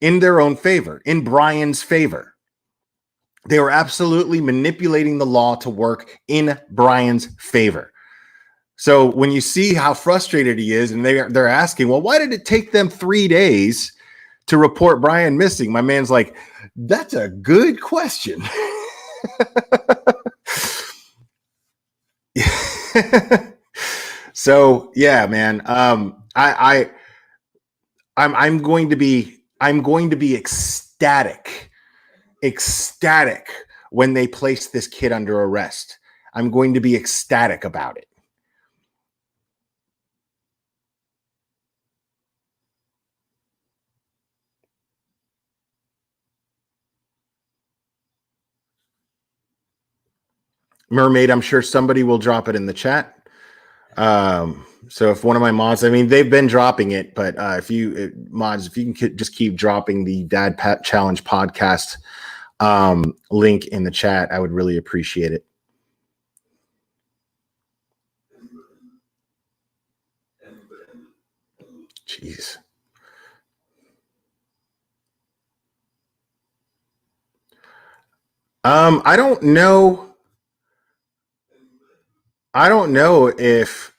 in their own favor, in Brian's favor. They were absolutely manipulating the law to work in Brian's favor. So when you see how frustrated he is, and they're asking, well, why did it take them 3 days to report Brian missing? My man's like, that's a good question. So yeah, man. I'm going to be ecstatic when they place this kid under arrest. I'm going to be ecstatic about it. Mermaid, I'm sure somebody will drop it in the chat. So if one of my mods, I mean, they've been dropping it, but if you can just keep dropping the Dad Pat Challenge podcast link in the chat, I would really appreciate it. Jeez. I don't know if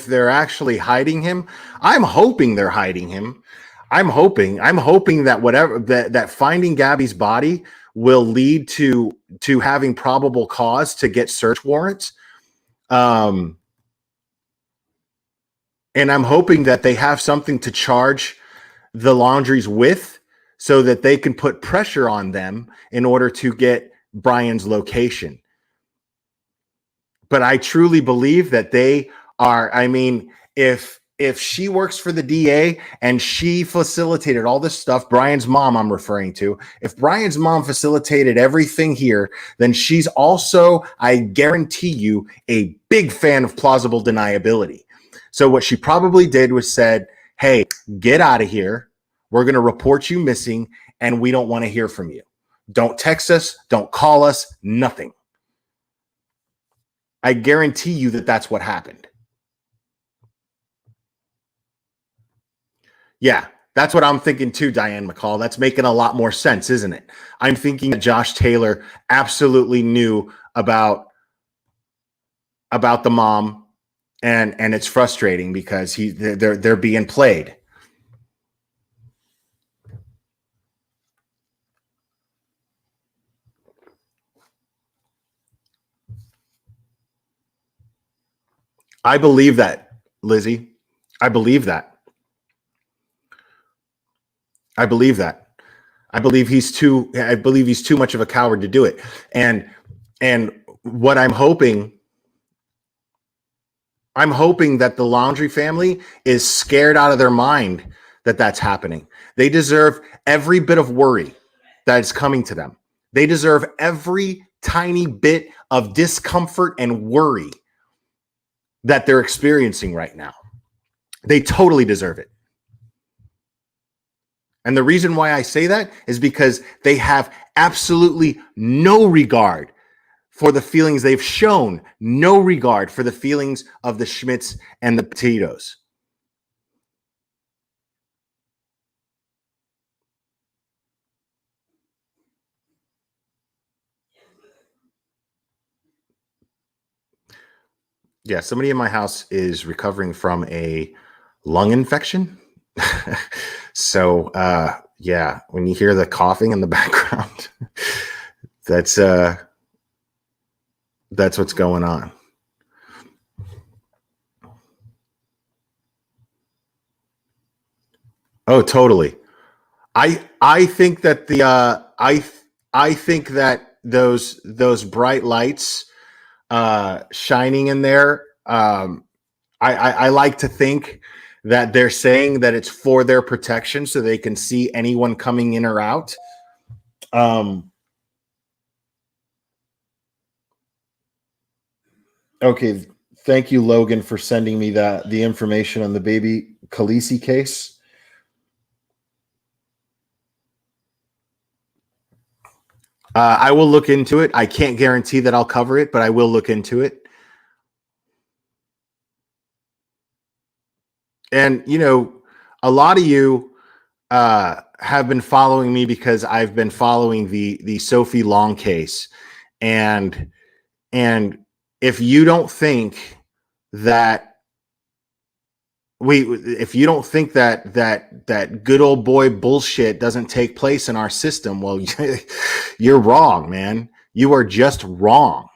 they're actually hiding him. I'm hoping they're hiding him. I'm hoping that whatever that finding Gabby's body will lead to having probable cause to get search warrants. And I'm hoping that they have something to charge the Laundries with so that they can put pressure on them in order to get Brian's location. But I truly believe that they are, I mean, if she works for the DA and she facilitated all this stuff, Brian's mom I'm referring to, if Brian's mom facilitated everything here, then she's also, I guarantee you, a big fan of plausible deniability. So what she probably did was said, hey, get out of here. We're going to report you missing and we don't want to hear from you. Don't text us. Don't call us. Nothing. I guarantee you that that's what happened. Yeah, that's what I'm thinking too, Diane McCall. That's making a lot more sense, isn't it? I'm thinking that Josh Taylor absolutely knew about the mom, and it's frustrating because they're being played. I believe that, Lizzie. I believe that. I believe he's too much of a coward to do it. And what I'm hoping that the Laundrie family is scared out of their mind that that's happening. They deserve every bit of worry that is coming to them. They deserve every tiny bit of discomfort and worry that they're experiencing right now. They totally deserve it. And the reason why I say that is because they have absolutely no regard for the feelings they've shown, no regard for the feelings of the Schmidts and the Petitos. Yeah, somebody in my house is recovering from a lung infection. So, yeah, when you hear the coughing in the background, that's what's going on. Oh, totally. I think that I think that those bright lights shining in there. I like to think that they're saying that it's for their protection so they can see anyone coming in or out. Okay, thank you, Logan, for sending me the information on the baby Khaleesi case. I will look into it. I can't guarantee that I'll cover it, but I will look into it. And, you know, a lot of you have been following me because I've been following the Sophie Long case. And if you don't think that if you don't think that good old boy bullshit doesn't take place in our system, well, you're wrong, man. You are just wrong.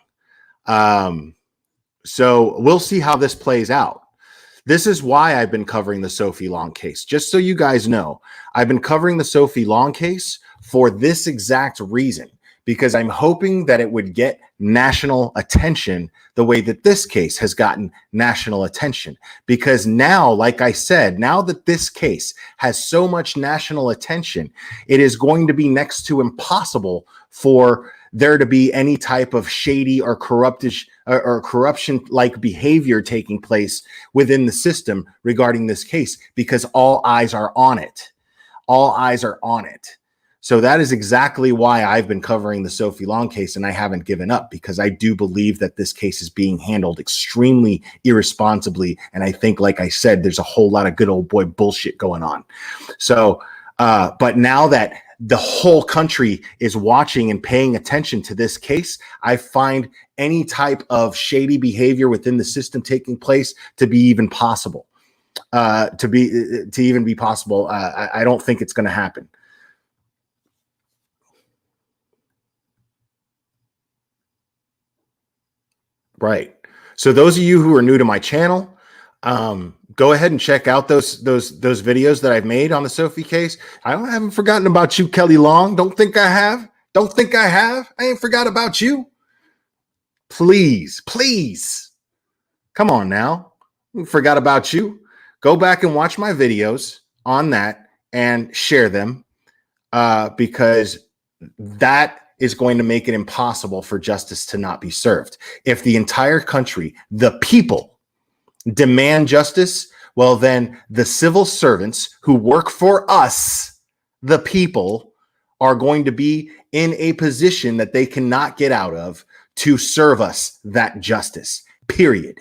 So we'll see how this plays out. This is why I've been covering the Sophie Long case. Just so you guys know, I've been covering the Sophie Long case for this exact reason, because I'm hoping that it would get national attention the way that this case has gotten national attention. Because now, like I said, now that this case has so much national attention, it is going to be next to impossible for there to be any type of shady or corruption-like behavior taking place within the system regarding this case, because all eyes are on it. All eyes are on it. So that is exactly why I've been covering the Sophie Long case, and I haven't given up, because I do believe that this case is being handled extremely irresponsibly. And I think, like I said, there's a whole lot of good old boy bullshit going on. So, but now that the whole country is watching and paying attention to this case, I find any type of shady behavior within the system taking place to be even possible. I don't think it's going to happen. Right. So those of you who are new to my channel, go ahead and check out those videos that I've made on the Sophie case. I haven't forgotten about you, Kelly Long. Don't think I have. Don't think I have. I ain't forgot about you. Please, please. Come on now. I forgot about you. Go back and watch my videos on that and share them, because that is going to make it impossible for justice to not be served. If the entire country, the people, demand justice, well, then the civil servants who work for us, the people, are going to be in a position that they cannot get out of to serve us that justice, period.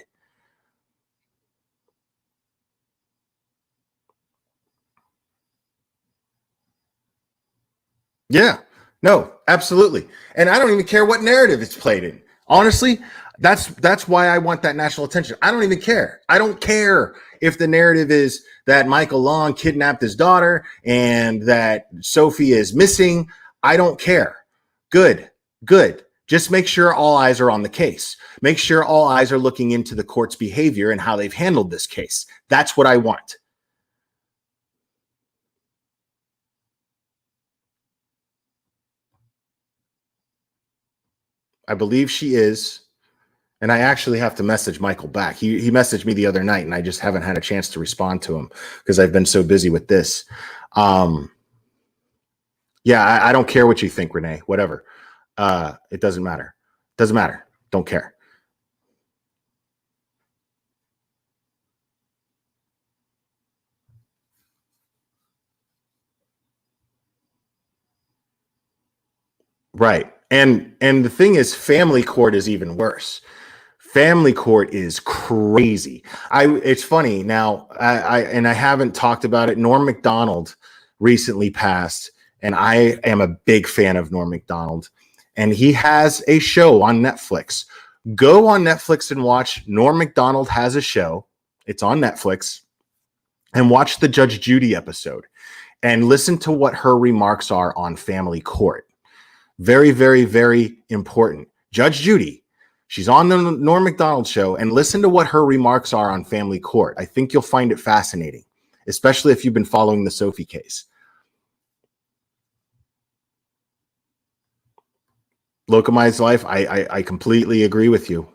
Yeah, no, absolutely. And I don't even care what narrative it's played in. Honestly, that's why I want that national attention. I don't even care. I don't care if the narrative is that Michael Long kidnapped his daughter and that Sophie is missing. I don't care. Good. Just make sure all eyes are on the case. Make sure all eyes are looking into the court's behavior and how they've handled this case. That's what I want. I believe she is. And I actually have to message Michael back. He messaged me the other night, and I just haven't had a chance to respond to him because I've been so busy with this. Yeah, I don't care what you think, Renee. Whatever. It doesn't matter. Doesn't matter. Don't care. Right. And the thing is, family court is even worse. Family court is crazy. It's funny now. I haven't talked about it. Norm Macdonald recently passed, and I am a big fan of Norm Macdonald. And he has a show on Netflix. Go on Netflix and watch. Norm Macdonald has a show. It's on Netflix, and watch the Judge Judy episode and listen to what her remarks are on family court. Very, very, very important. Judge Judy. She's on the Norm Macdonald show, and listen to what her remarks are on family court. I think you'll find it fascinating, especially if you've been following the Sophie case. Locumized life, I completely agree with you.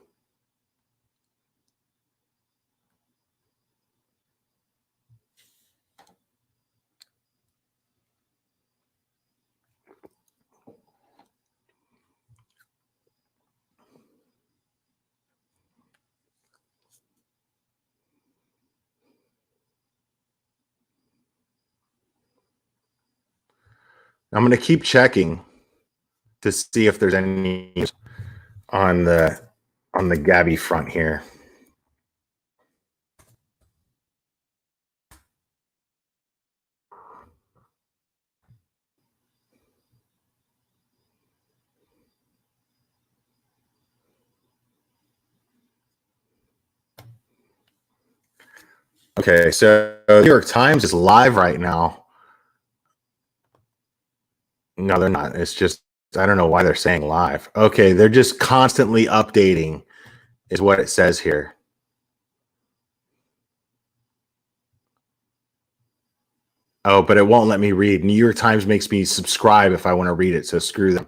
I'm going to keep checking to see if there's any news on the Gabby front here. Okay, so the New York Times is live right now. No, they're not. It's just, I don't know why they're saying live. Okay, they're just constantly updating is what it says here. Oh, but it won't let me read. New York Times makes me subscribe if I want to read it, so screw them.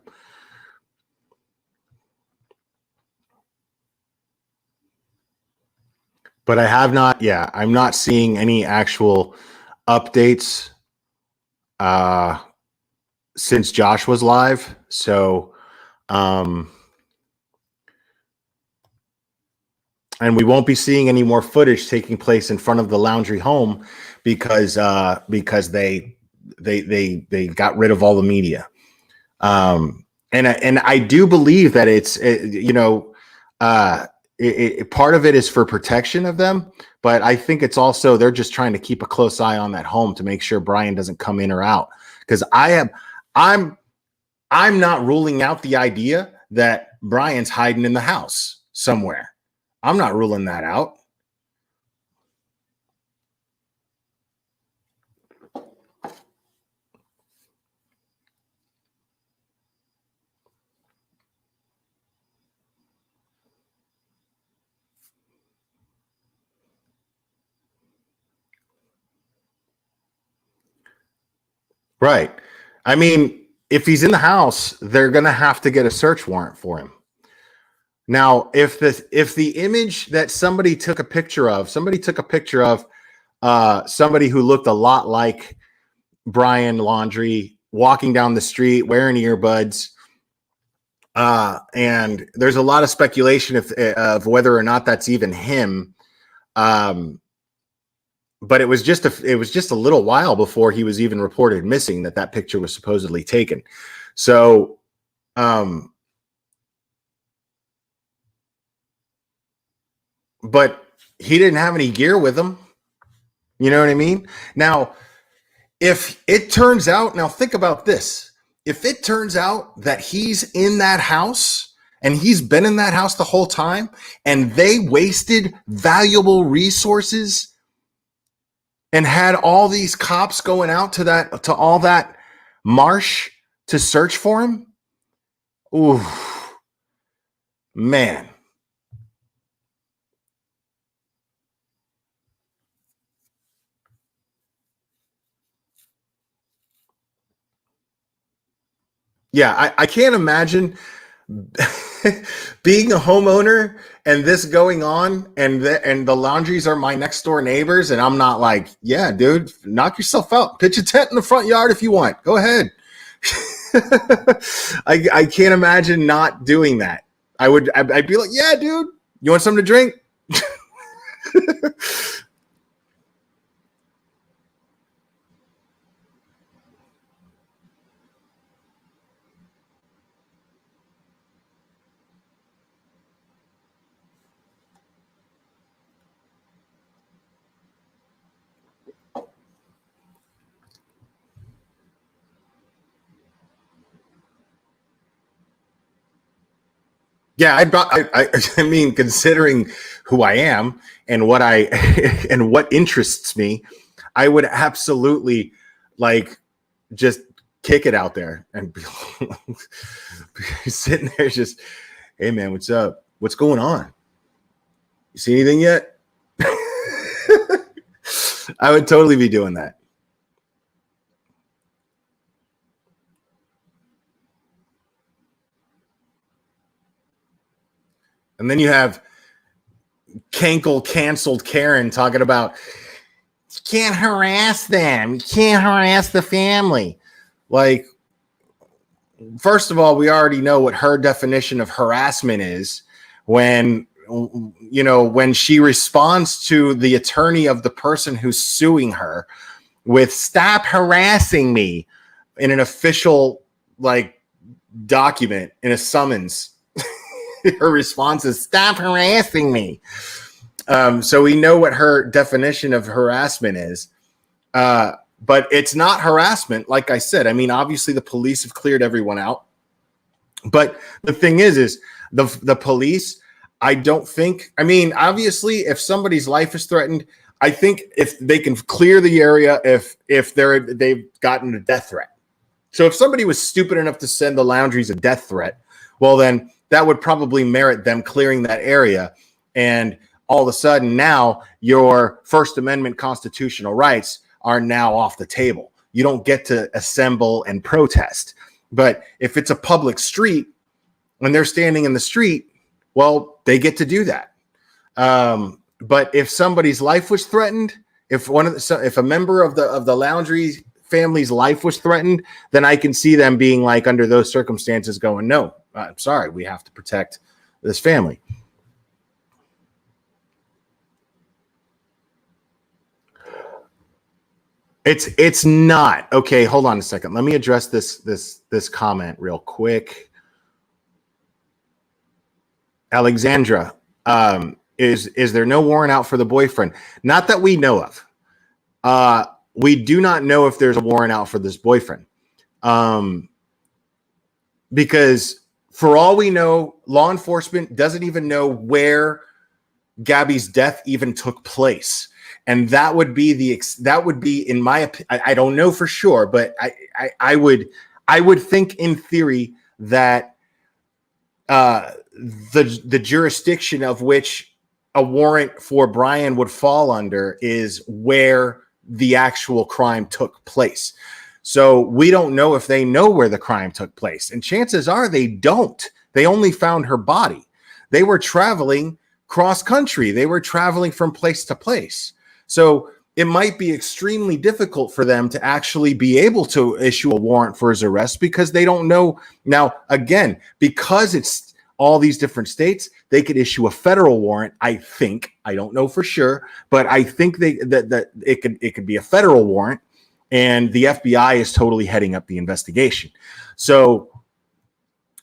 But I have not, yeah, I'm not seeing any actual updates since Josh was live. So, and we won't be seeing any more footage taking place in front of the Laundrie home because they got rid of all the media. And I do believe that it's part of it is for protection of them, but I think it's also they're just trying to keep a close eye on that home to make sure Brian doesn't come in or out. Because I'm not ruling out the idea that Brian's hiding in the house somewhere. I'm not ruling that out. Right. I mean, if he's in the house, they're going to have to get a search warrant for him. Now, if the image that somebody took a picture of somebody who looked a lot like Brian Laundrie walking down the street wearing earbuds, and there's a lot of speculation of whether or not that's even him. But it was just a little while before he was even reported missing that picture was supposedly taken. So, but he didn't have any gear with him. You know what I mean? Now, if it turns out, now think about this. If it turns out that he's in that house and he's been in that house the whole time and they wasted valuable resources and had all these cops going out to all that marsh to search for him. Ooh, man. Yeah, I can't imagine being a homeowner and this going on and the Laundries are my next door neighbors and I'm not like, yeah, dude, knock yourself out. Pitch a tent in the front yard if you want. Go ahead. I can't imagine not doing that. I'd be like, yeah, dude, you want something to drink? Yeah, I mean, considering who I am and what and what interests me, I would absolutely like just kick it out there and be sitting there just, hey man, what's up? What's going on? You see anything yet? I would totally be doing that. And then you have canceled Karen talking about you can't harass them. You can't harass the family. Like, first of all, we already know what her definition of harassment is when she responds to the attorney of the person who's suing her with "stop harassing me." in an official like document in a summons, her response is "Stop harassing me." So we know what her definition of harassment is. But it's not harassment, like I said. I mean, obviously the police have cleared everyone out. But the thing is the police, I don't think, I mean, obviously, if somebody's life is threatened, I think if they can clear the area, if they've gotten a death threat. So if somebody was stupid enough to send the Laundries a death threat, well, then that would probably merit them clearing that area. And all of a sudden now your First Amendment constitutional rights are now off the table. You don't get to assemble and protest. But if it's a public street, when they're standing in the street, well, they get to do that. But if somebody's life was threatened, if a member of the Laundrie family's life was threatened, then I can see them being like, under those circumstances, going, no, I'm sorry, we have to protect this family. It's not. Okay, hold on a second. Let me address this comment real quick. Alexandra, is there no warrant out for the boyfriend? Not that we know of. We do not know if there's a warrant out for this boyfriend. Because for all we know, law enforcement doesn't even know where Gabby's death even took place. And that would be in my opinion, I don't know for sure, but I would think in theory that the jurisdiction of which a warrant for Brian would fall under is where the actual crime took place. So we don't know if they know where the crime took place. And chances are they don't. They only found her body. They were traveling cross country. They were traveling from place to place. So it might be extremely difficult for them to actually be able to issue a warrant for his arrest because they don't know. Now, again, because it's all these different states, they could issue a federal warrant. I think, I don't know for sure, but I think that it could be a federal warrant, and the FBI is totally heading up the investigation. So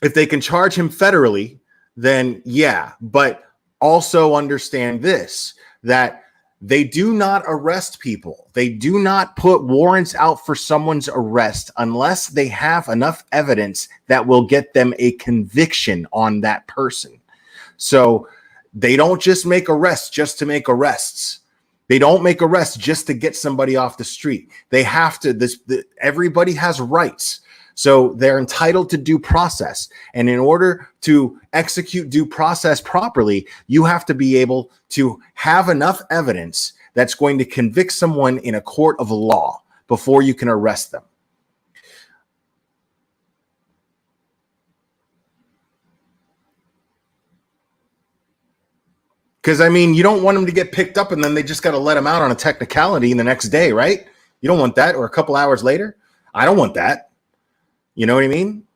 if they can charge him federally, then yeah, but also understand this, that they do not arrest people. They do not put warrants out for someone's arrest unless they have enough evidence that will get them a conviction on that person. So they don't just make arrests just to make arrests. They don't make arrests just to get somebody off the street. They have to, everybody has rights. So they're entitled to due process. And in order to execute due process properly, you have to be able to have enough evidence that's going to convict someone in a court of law before you can arrest them. Because, I mean, you don't want them to get picked up and then they just got to let them out on a technicality the next day, right? You don't want that, or a couple hours later. I don't want that. You know what I mean?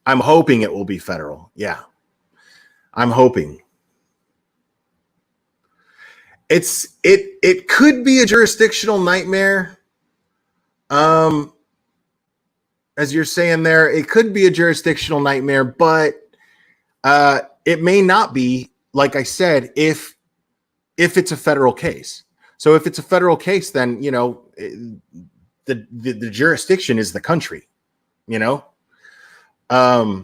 I'm hoping it will be federal. Yeah. I'm hoping. It could be a jurisdictional nightmare. As you're saying there, it could be a jurisdictional nightmare, but it may not be, like I said, if it's a federal case. So if it's a federal case, then, you know, the jurisdiction is the country, you know? I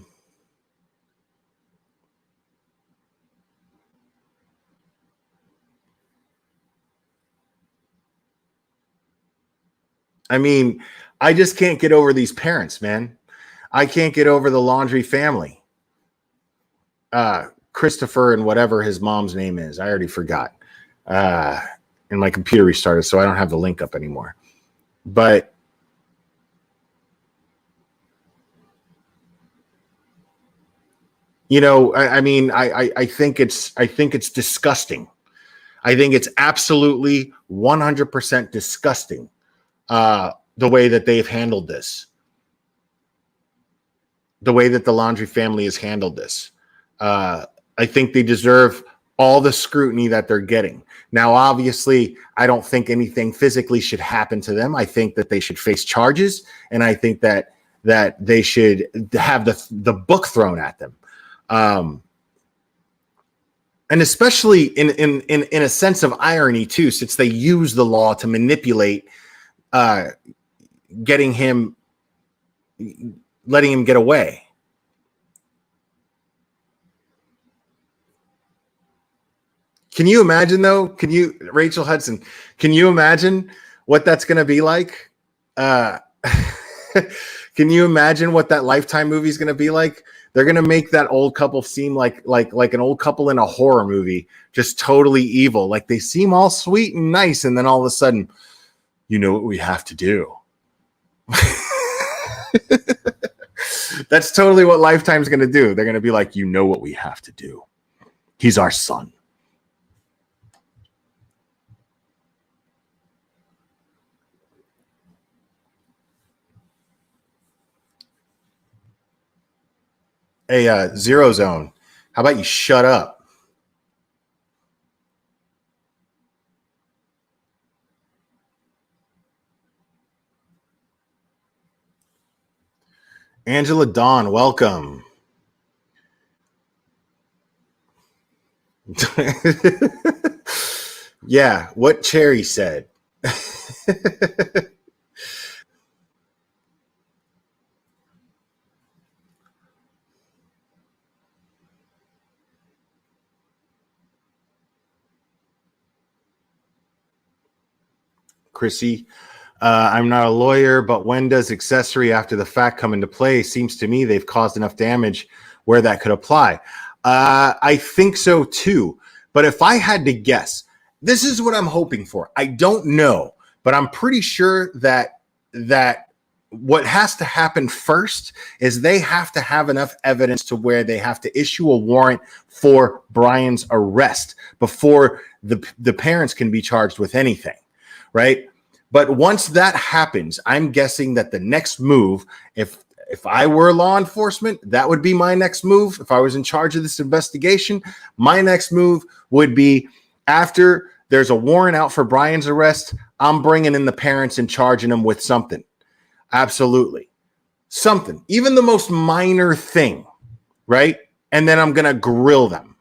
mean, I just can't get over these parents, man. I can't get over the Laundrie family. Christopher and whatever his mom's name is. I already forgot. And my computer restarted, so I don't have the link up anymore. But you know, I mean, I think it's disgusting. I think it's absolutely 100% disgusting the way that they've handled this. The way that the Laundrie family has handled this. I think they deserve all the scrutiny that they're getting. Now, obviously, I don't think anything physically should happen to them. I think that they should face charges, and I think that they should have the book thrown at them. And especially in a sense of irony too, since they use the law to manipulate letting him get away. Can you imagine though? Rachel Hudson, can you imagine what that's going to be like? Can you imagine what that Lifetime movie is going to be like? They're going to make that old couple seem like an old couple in a horror movie, just totally evil. Like they seem all sweet and nice. And then all of a sudden, you know what we have to do. That's totally what Lifetime's going to do. They're going to be like, you know what we have to do. He's our son. Hey, Zero Zone, how about you shut up? Angela Dawn, welcome. Yeah, what Cherry said. Chrissy, I'm not a lawyer, but when does accessory after the fact come into play? Seems to me they've caused enough damage where that could apply. I think so too. But if I had to guess, this is what I'm hoping for. I don't know, but I'm pretty sure that what has to happen first is they have to have enough evidence to where they have to issue a warrant for Brian's arrest before the parents can be charged with anything, right? But once that happens, I'm guessing that the next move, if I were law enforcement, that would be my next move. If I was in charge of this investigation, my next move would be after there's a warrant out for Brian's arrest, I'm bringing in the parents and charging them with something. Absolutely. Something, even the most minor thing, right? And then I'm going to grill them.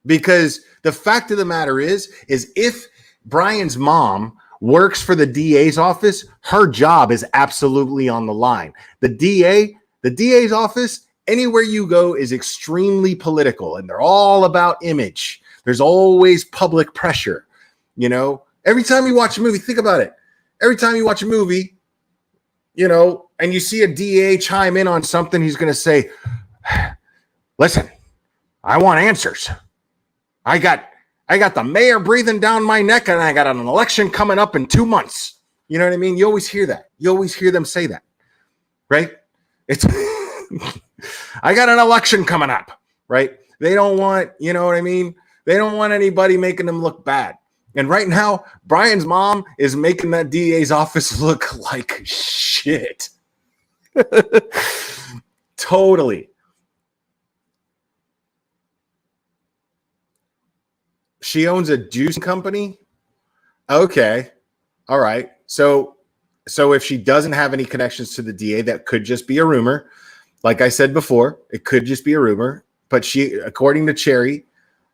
Because the fact of the matter is if Brian's mom works for the DA's office, her job is absolutely on the line. The DA's office, anywhere you go, is extremely political, and they're all about image. There's always public pressure. You know, every time you watch a movie, think about it. Every time you watch a movie, you know, and you see a DA chime in on something, he's going to say, listen, I want answers. I got the mayor breathing down my neck, and I got an election coming up in 2 months. You know what I mean? You always hear that. You always hear them say that, right? It's I got an election coming up, right? They don't want, you know what I mean? They don't want anybody making them look bad. And right now, Brian's mom is making that DA's office look like shit. Totally. She owns a juice company? Okay. All right. So if she doesn't have any connections to the DA, that could just be a rumor. Like I said before, it could just be a rumor. But she, according to Cherry,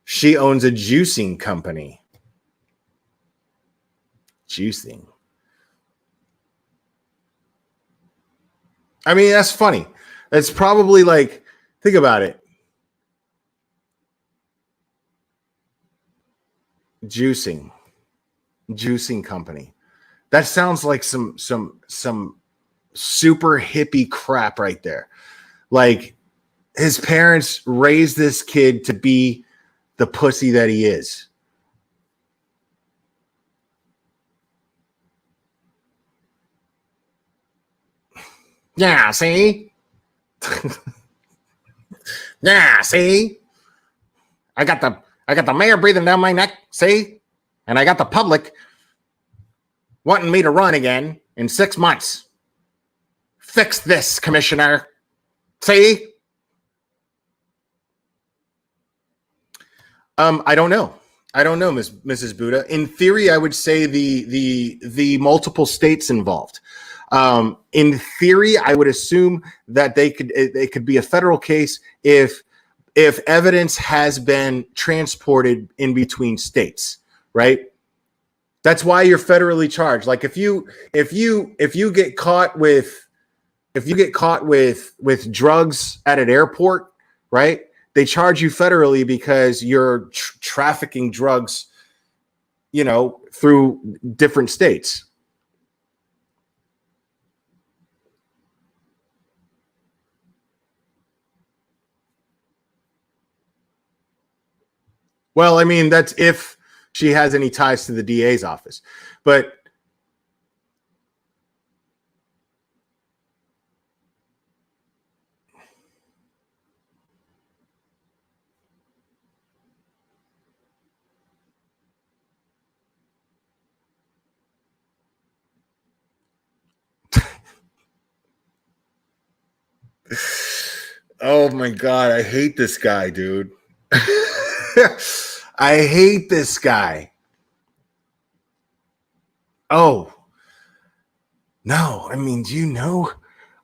she owns a juicing company. Juicing. I mean, that's funny. It's probably like, think about it. Juicing company. That sounds like some super hippie crap right there. Like his parents raised this kid to be the pussy that he is. Yeah, see? Yeah, see? I got the mayor breathing down my neck, see? And I got the public wanting me to run again in 6 months. Fix this, Commissioner. See? I don't know. I don't know, Mrs. Buddha. In theory, I would say the multiple states involved. In theory, I would assume that it could be a federal case if evidence has been transported in between states, right? That's why you're federally charged. Like if you get caught with drugs at an airport, right? They charge you federally because you're trafficking drugs, through different states. Well, I mean, that's if she has any ties to the DA's office. But oh my God, I hate this guy, dude. I hate this guy. Oh, no. I mean, do you know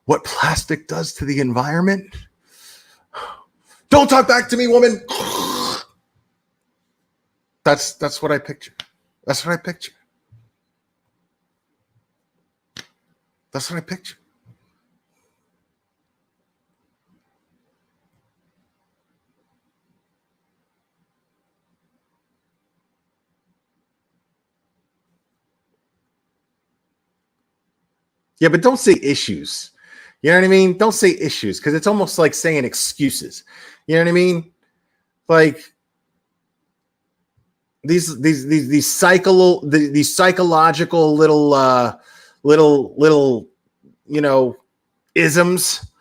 what plastic does to the environment? Don't talk back to me, woman. That's what I picture. That's what I picture. That's what I picture. Yeah, but don't say issues. You know what I mean? Don't say issues because it's almost like saying excuses. You know what I mean? Like these psychological little isms.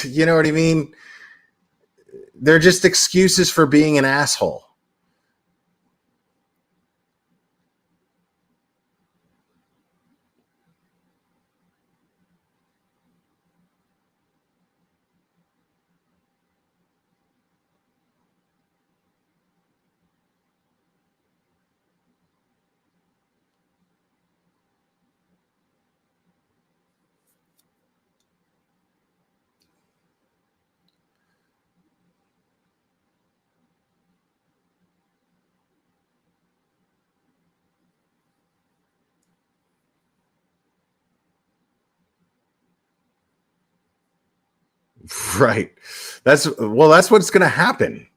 You know what I mean? They're just excuses for being an asshole. Right. That's what's going to happen.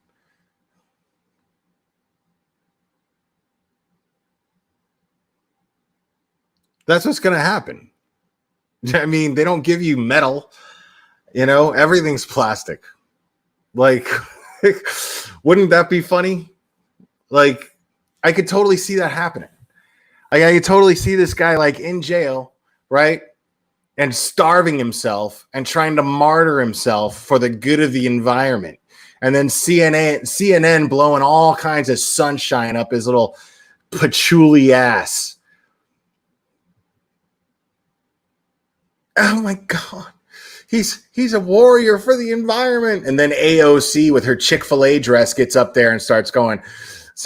That's what's going to happen. I mean, they don't give you metal, everything's plastic. Like, wouldn't that be funny? Like, I could totally see that happening. I could totally see this guy like in jail, right? And starving himself and trying to martyr himself for the good of the environment. And then CNN blowing all kinds of sunshine up his little patchouli ass. Oh my God. He's a warrior for the environment. And then AOC with her Chick-fil-A dress gets up there and starts going,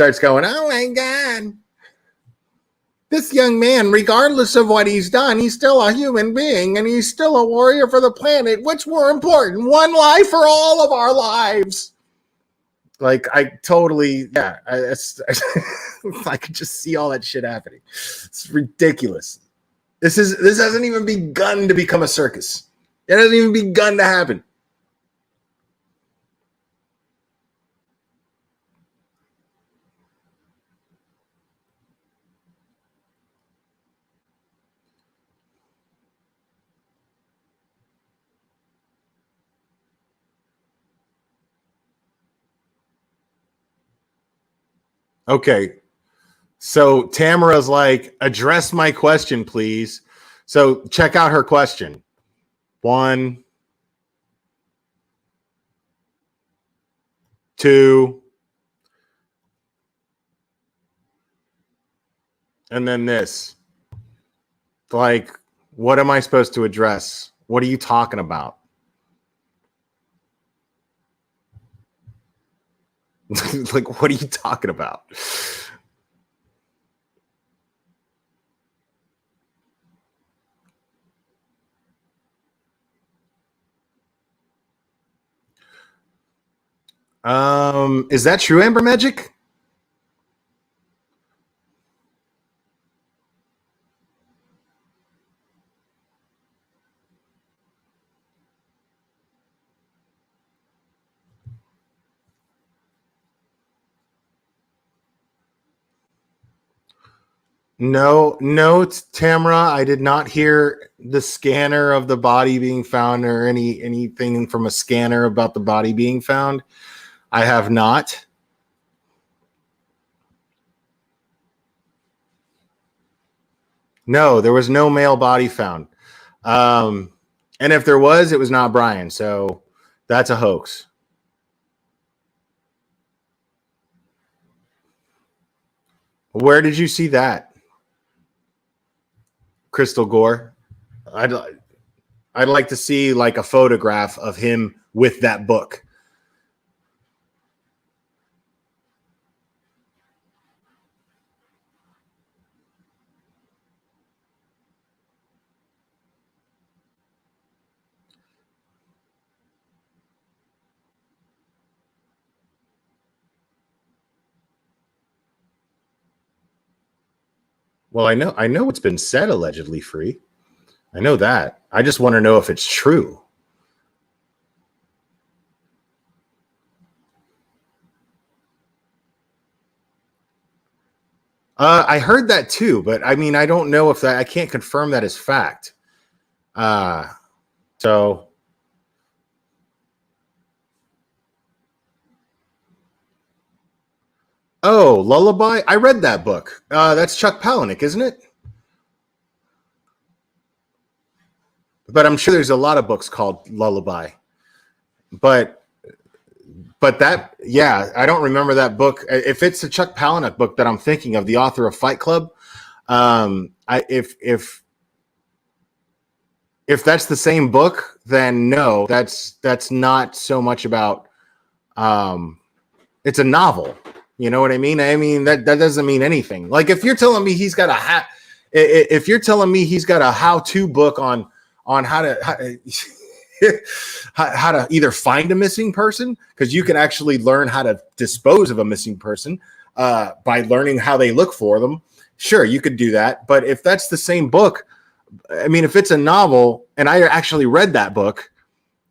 oh my God. This young man, regardless of what he's done, he's still a human being and he's still a warrior for the planet. What's more important? One life or all of our lives? Like, I totally, yeah, I could just see all that shit happening. It's ridiculous. This hasn't even begun to become a circus. It hasn't even begun to happen. Okay. So Tamara's like, address my question, please. So check out her question. 1, 2, and then this. Like, what am I supposed to address? What are you talking about? Like, what are you talking about? Is that true, Amber Magic? No, Tamara, I did not hear the scanner of the body being found or anything from a scanner about the body being found. I have not. No, there was no male body found. And if there was, it was not Brian. So that's a hoax. Where did you see that? Crystal Gore? I'd like to see like a photograph of him with that book. Well, I know it's been said allegedly free. I know that. I just want to know if it's true. I heard that too, but I mean, I don't know if that, I can't confirm that as fact. So. Oh, Lullaby. I read that book. That's Chuck Palahniuk, isn't it? But I'm sure there's a lot of books called Lullaby. But that, yeah, I don't remember that book. If it's a Chuck Palahniuk book that I'm thinking of, the author of Fight Club, if that's the same book, then no, that's not so much about. It's a novel. You know what I mean? I mean that doesn't mean anything. Like if you're telling me he's got if you're telling me he's got a how-to book on how to how to either find a missing person, because you can actually learn how to dispose of a missing person by learning how they look for them. Sure, you could do that. But if that's the same book, I mean, if it's a novel, and I actually read that book,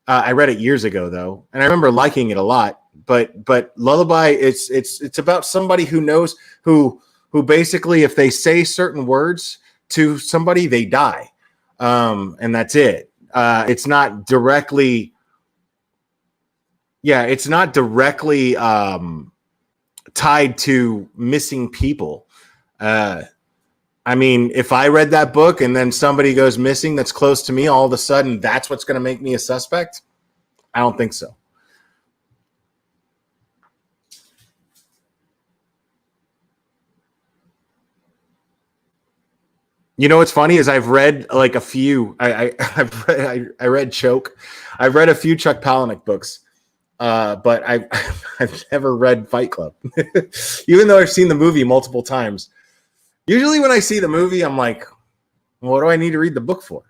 I read it years ago though, and I remember liking it a lot. But Lullaby, it's about somebody who knows who basically, if they say certain words to somebody, they die, and that's it. It's not directly, it's not directly tied to missing people. I mean, if I read that book and then somebody goes missing that's close to me, all of a sudden that's what's going to make me a suspect? I don't think so. You know what's funny is I've read like a few. I read Choke. I've read a few Chuck Palahniuk books, but I've never read Fight Club, even though I've seen the movie multiple times. Usually, when I see the movie, I'm like, well, "What do I need to read the book for?"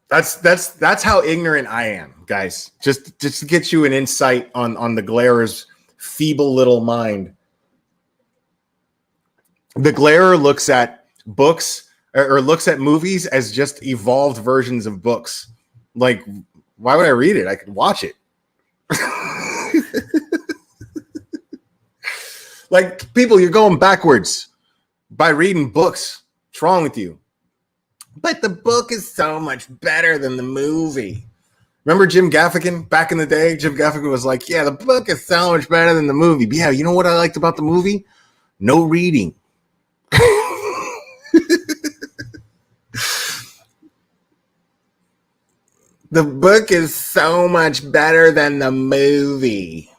That's how ignorant I am, guys. Just to get you an insight on the Glareur's feeble little mind. The Glarer looks at books or looks at movies as just evolved versions of books. Like, why would I read it? I could watch it. Like, people, you're going backwards by reading books. What's wrong with you? But the book is so much better than the movie. Remember Jim Gaffigan back in the day? Jim Gaffigan was like, yeah, the book is so much better than the movie. But yeah, you know what I liked about the movie? No reading. The book is so much better than the movie.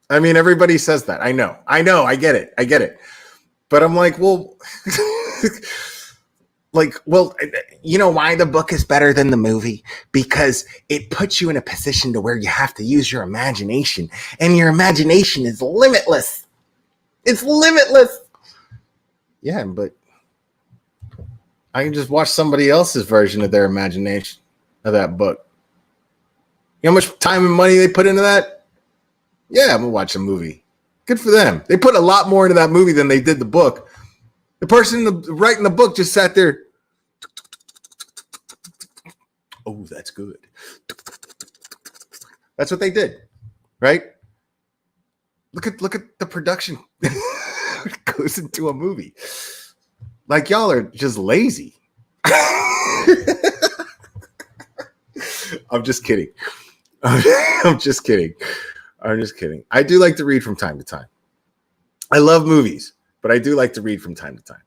I mean, everybody says that. I know. I get it. But I'm like, well, you know why the book is better than the movie? Because it puts you in a position to where you have to use your imagination, and your imagination is limitless. It's limitless. Yeah, but I can just watch somebody else's version of their imagination of that book. You know how much time and money they put into that? Yeah, I'm gonna watch a movie. Good for them. They put a lot more into that movie than they did the book. The person writing the book just sat there. Oh, that's good. That's what they did, right? Look at the production. It goes into a movie. Like, y'all are just lazy. I'm just kidding. I'm just kidding. I do like to read from time to time. I love movies, but I do like to read from time to time.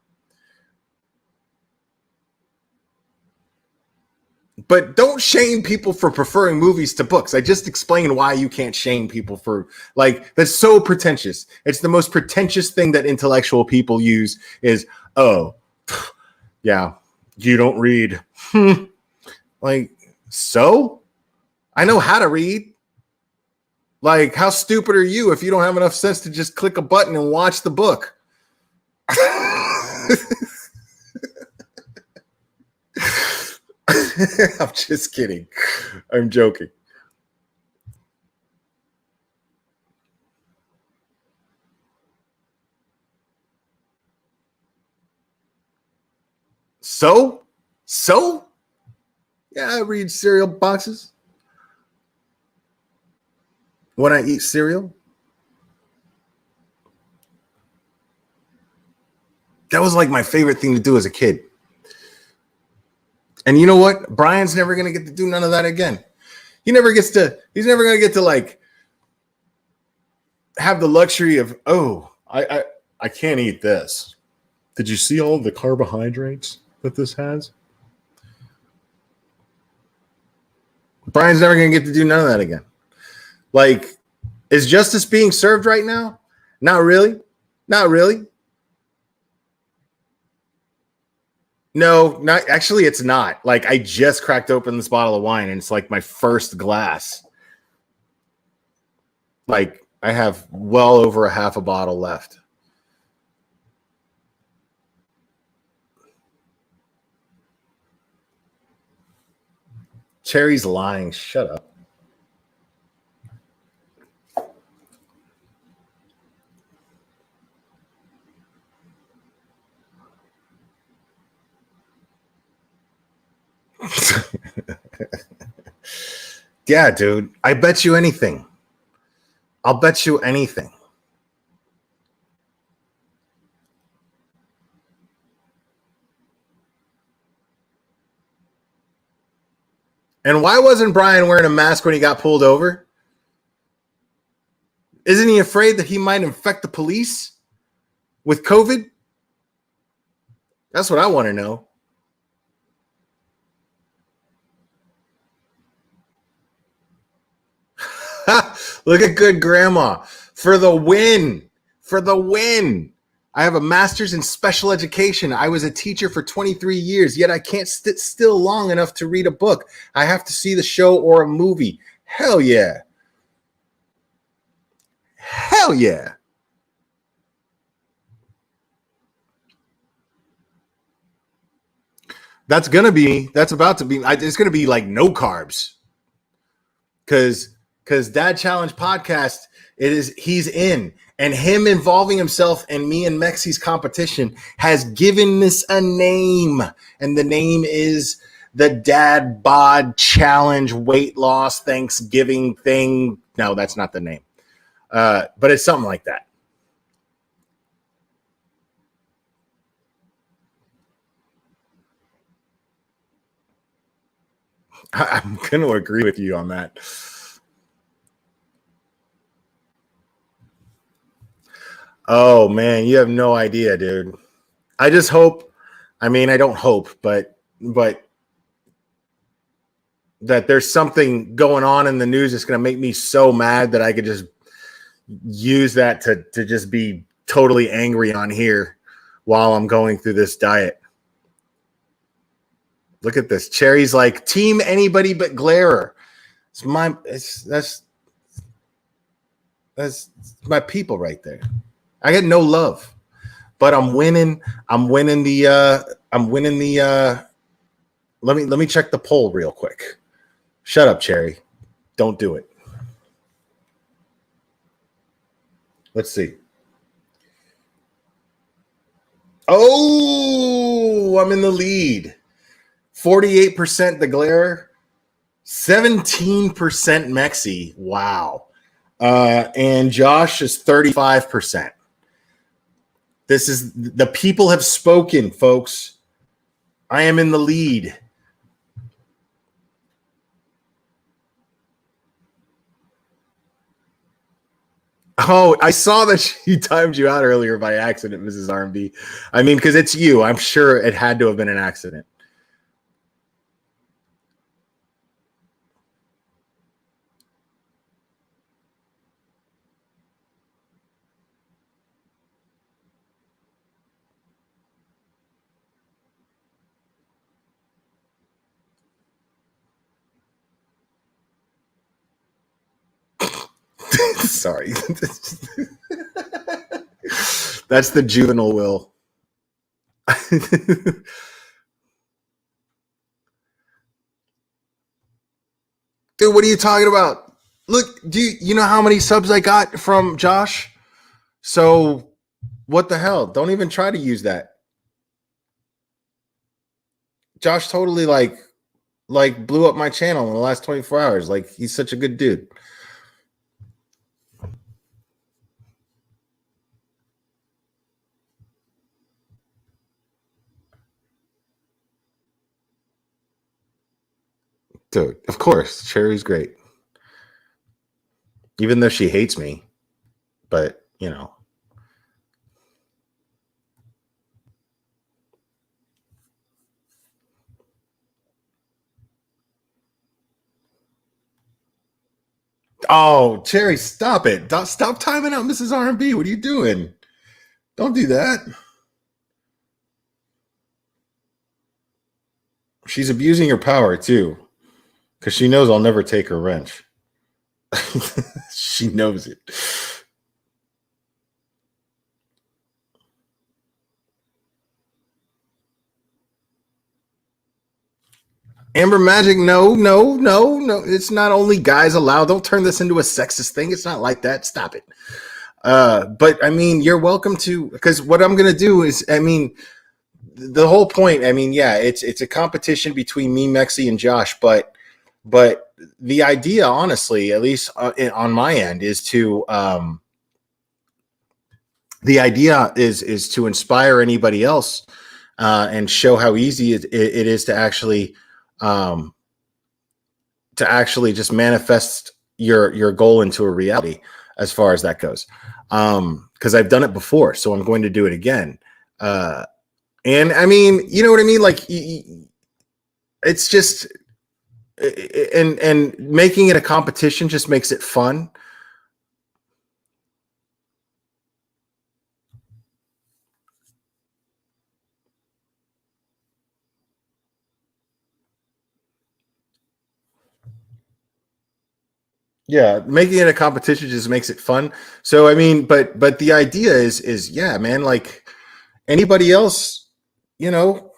But don't shame people for preferring movies to books. I just explained why you can't shame people for, like, that's so pretentious. It's the most pretentious thing that intellectual people use is, oh, yeah, you don't read. Like, so? I know how to read. Like, how stupid are you if you don't have enough sense to just click a button and watch the book? I'm just kidding. I'm joking. So? Yeah, I read cereal boxes when I eat cereal. That was like my favorite thing to do as a kid. And you know what? Brian's never going to get to do none of that again. He's never going to get to, like, have the luxury of, oh, I can't eat this. Did you see all the carbohydrates that this has? Brian's never going to get to do none of that again. Like, is justice being served right now? Not really. No, not actually. It's not. Like, I just cracked open this bottle of wine, and it's like my first glass. Like, I have well over a half a bottle left. Cherry's lying. Shut up. Yeah, dude. I bet you anything. I'll bet you anything. And why wasn't Brian wearing a mask when he got pulled over? Isn't he afraid that he might infect the police with COVID? That's what I want to know. Look at good grandma. For the win. I have a master's in special education. I was a teacher for 23 years, yet I can't sit still long enough to read a book. I have to see the show or a movie. Hell yeah. That's about to be, it's going to be like no carbs. Because Dad Challenge podcast, he's in, and him involving himself and me and Mexi's competition has given this a name, and the name is the Dad Bod Challenge Weight Loss Thanksgiving thing. No, that's not the name, but it's something like that. I'm going to agree with you on that. Oh, man, you have no idea, dude. I just hope, I don't hope, but that there's something going on in the news that's going to make me so mad that I could just use that to just be totally angry on here while I'm going through this diet. Look at this. Cherry's like, team anybody but Glare. That's my people right there. I get no love, but I'm winning. I'm winning the let me check the poll real quick. Shut up, Cherry. Don't do it. Let's see. Oh, I'm in the lead. 48% the Glare, 17% Mexi. Wow. And Josh is 35%. This is the people have spoken, folks. I am in the lead. Oh, I saw that she timed you out earlier by accident, Mrs. R&B. I mean, because it's you. I'm sure it had to have been an accident. Sorry. That's the juvenile will. Dude, what are you talking about? Look, do you know how many subs I got from Josh? So what the hell? Don't even try to use that. Josh totally like blew up my channel in the last 24 hours. Like, he's such a good dude. Dude, of course, Cherry's great. Even though she hates me, but you know. Oh, Cherry, stop it. Stop timing out Mrs. R&B. What are you doing? Don't do that. She's abusing her power too, because she knows I'll never take her wrench. She knows it. Amber Magic, no. It's not only guys allowed. Don't turn this into a sexist thing. It's not like that. Stop it. But I mean, you're welcome to, because what I'm gonna do is, I mean, the whole point, I mean, yeah, it's a competition between me, Mexi, and Josh, but the idea, honestly, at least on my end, is to the idea is to inspire anybody else and show how easy it is to actually just manifest your goal into a reality, as far as that goes. Because I've done it before, so I'm going to do it again. And I mean, you know what I mean? Like, it's just, and making it a competition just makes it fun. Yeah, making it a competition just makes it fun. So I mean, but the idea is yeah, man, like anybody else, you know,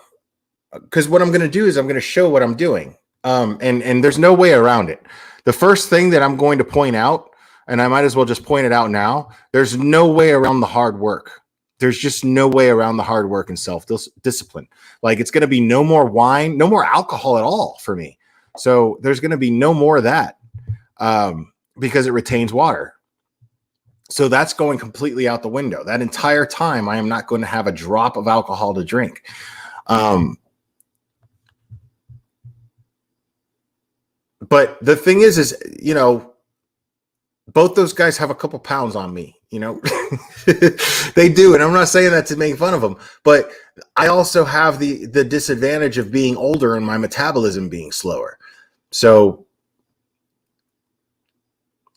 because what I'm going to do is I'm going to show what I'm doing. And there's no way around it. The first thing that I'm going to point out, and I might as well just point it out now, there's no way around the hard work. There's just no way around the hard work and self-discipline. Like, it's going to be no more wine, no more alcohol at all for me. So there's going to be no more of that. Because it retains water. So that's going completely out the window. That entire time, I am not going to have a drop of alcohol to drink. But the thing is, you know, both those guys have a couple pounds on me, you know, they do. And I'm not saying that to make fun of them, but I also have the disadvantage of being older and my metabolism being slower. So,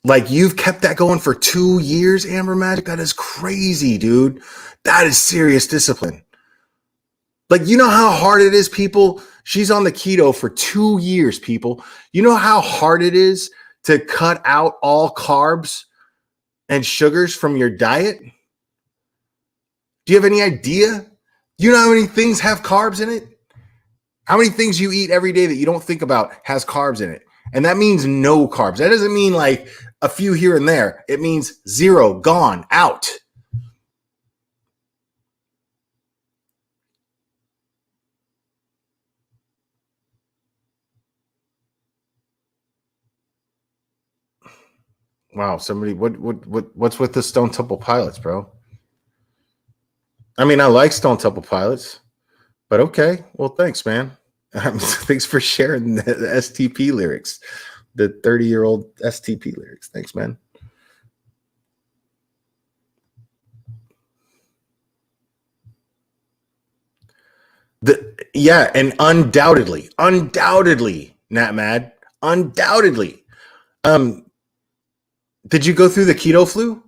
Like, you've kept that going for 2 years, Amber Magic? That is crazy, dude. That is serious discipline. Like, you know how hard it is, people? She's on the keto for 2 years, people. You know how hard it is to cut out all carbs and sugars from your diet? Do you have any idea? You know how many things have carbs in it? How many things you eat every day that you don't think about has carbs in it? And that means no carbs. That doesn't mean like a few here and there. It means zero, gone, out. Wow, somebody, what's with the Stone Temple Pilots, bro? I mean, I like Stone Temple Pilots, but okay. Well, thanks, man. Thanks for sharing the STP lyrics, the 30-year-old STP lyrics. Thanks, man. Yeah, and undoubtedly, Nat Mad, undoubtedly. Did you go through the keto flu?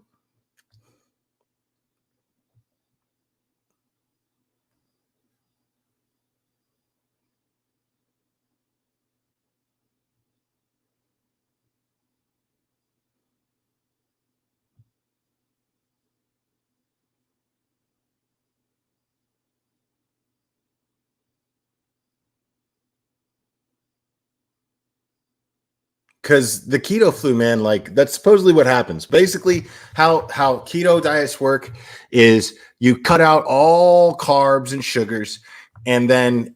Because the keto flu, man, like, that's supposedly what happens. Basically, how keto diets work is you cut out all carbs and sugars, and then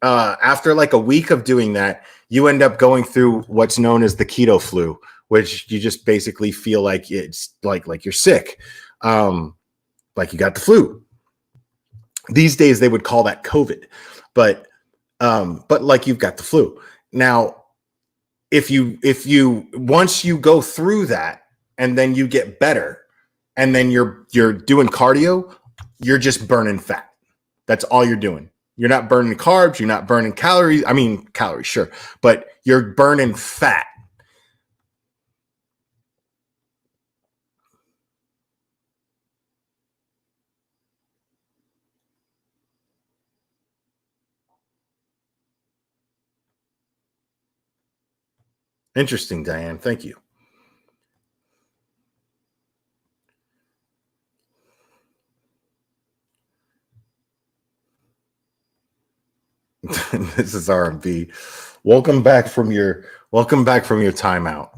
after like a week of doing that, you end up going through what's known as the keto flu, which you just basically feel like it's like you're sick, like you got the flu. These days they would call that COVID, but like you've got the flu. Now, if you once you go through that and then you get better and then you're doing cardio, you're just burning fat. That's all you're doing. You're not burning carbs, you're not burning calories. I mean, calories, sure, but you're burning fat. Interesting, Diane. Thank you. This is R&B. Welcome back from your timeout.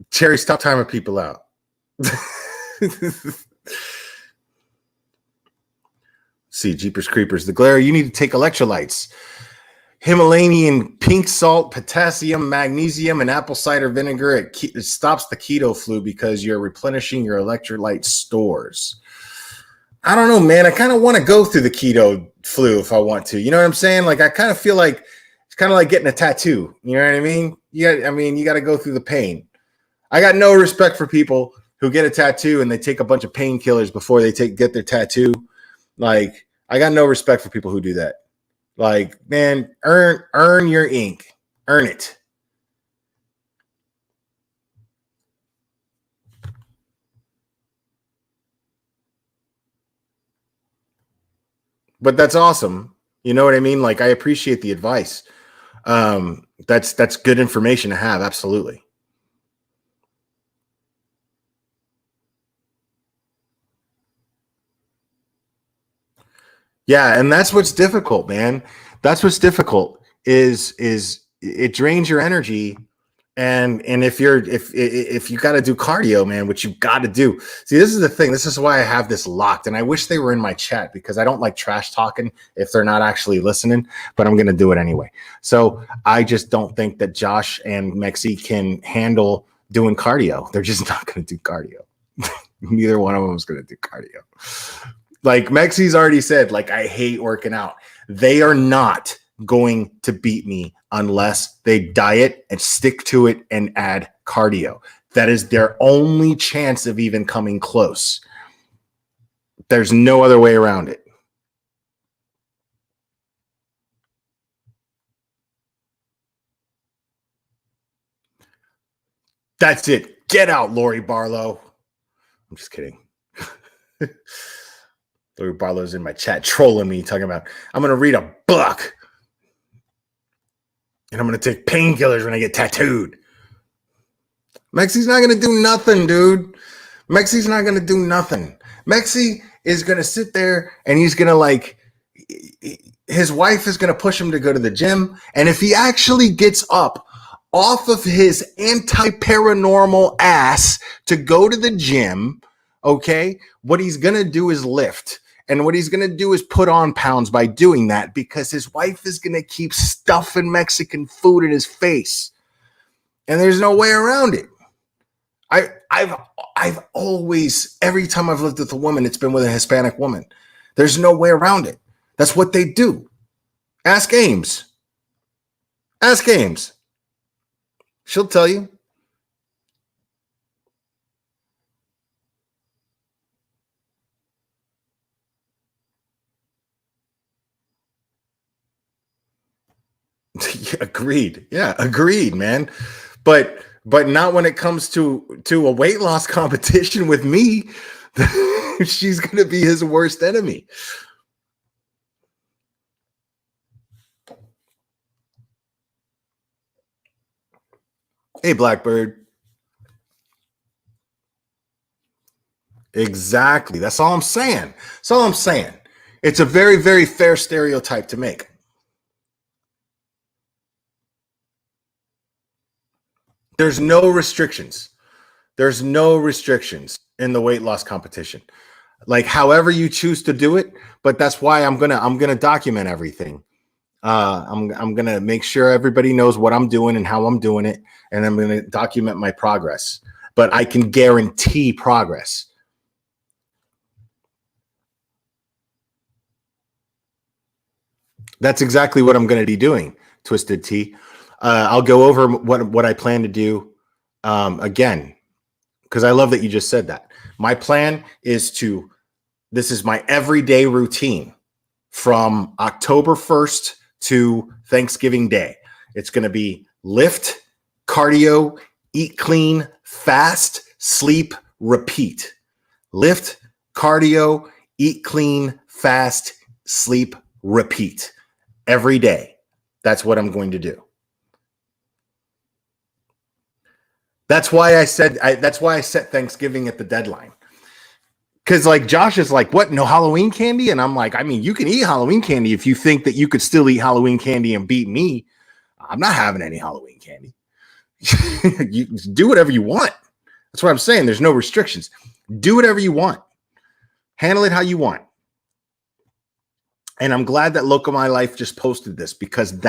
Cherry, stop timing people out. See, Jeepers Creepers. The glare, you need to take electrolytes. Himalayan pink salt, potassium, magnesium, and apple cider vinegar. It stops the keto flu because you're replenishing your electrolyte stores. I don't know, man. I kind of want to go through the keto flu if I want to. You know what I'm saying? Like, I kind of feel like it's kind of like getting a tattoo. You know what I mean? You got to go through the pain. I got no respect for people who get a tattoo and they take a bunch of painkillers before they get their tattoo. Like, I got no respect for people who do that. Like, man, earn your ink. Earn it. But that's awesome. You know what I mean? Like, I appreciate the advice. That's good information to have. Absolutely. Yeah, and that's what's difficult, man. That's what's difficult is it drains your energy. And if you got to do cardio, man, which you've got to do. See, this is the thing. This is why I have this locked. And I wish they were in my chat because I don't like trash talking if they're not actually listening, but I'm going to do it anyway. So I just don't think that Josh and Mexi can handle doing cardio. They're just not going to do cardio. Neither one of them is going to do cardio. Like Mexi's already said, like, I hate working out. They are not going to beat me unless they diet and stick to it and add cardio. That is their only chance of even coming close. There's no other way around it. That's it. Get out, Lori Barlow. I'm just kidding. Lori Barlow's in my chat trolling me, talking about, I'm going to read a book. And I'm going to take painkillers when I get tattooed. Mexi's not going to do nothing, dude. Mexi's not going to do nothing. Mexi is going to sit there and he's going to his wife is going to push him to go to the gym. And if he actually gets up off of his anti-paranormal ass to go to the gym, okay, what he's going to do is lift. And what he's going to do is put on pounds by doing that, because his wife is going to keep stuffing Mexican food in his face. And there's no way around it. I've always, every time I've lived with a woman, it's been with a Hispanic woman. There's no way around it. That's what they do. Ask Ames. Ask Ames. She'll tell you. Agreed. Yeah, agreed, man. But not when it comes to a weight loss competition with me. She's going to be his worst enemy. Hey, Blackbird. Exactly. That's all I'm saying. That's all I'm saying. It's a very, very fair stereotype to make. There's no restrictions. There's no restrictions in the weight loss competition. Like however you choose to do it, but that's why I'm gonna document everything. I'm gonna make sure everybody knows what I'm doing and how I'm doing it, and I'm gonna document my progress. But I can guarantee progress. That's exactly what I'm going to be doing, Twisted Tea. I'll go over what I plan to do again, because I love that you just said that. My plan is this is my everyday routine from October 1st to Thanksgiving Day. It's going to be lift, cardio, eat clean, fast, sleep, repeat. Lift, cardio, eat clean, fast, sleep, repeat. Every day. That's what I'm going to do. That's why I set Thanksgiving at the deadline. Because like Josh is like, what? No Halloween candy? And I'm like, I mean, you can eat Halloween candy if you think that you could still eat Halloween candy and beat me. I'm not having any Halloween candy. You do whatever you want. That's what I'm saying. There's no restrictions. Do whatever you want. Handle it how you want. And I'm glad that Local My Life just posted this, because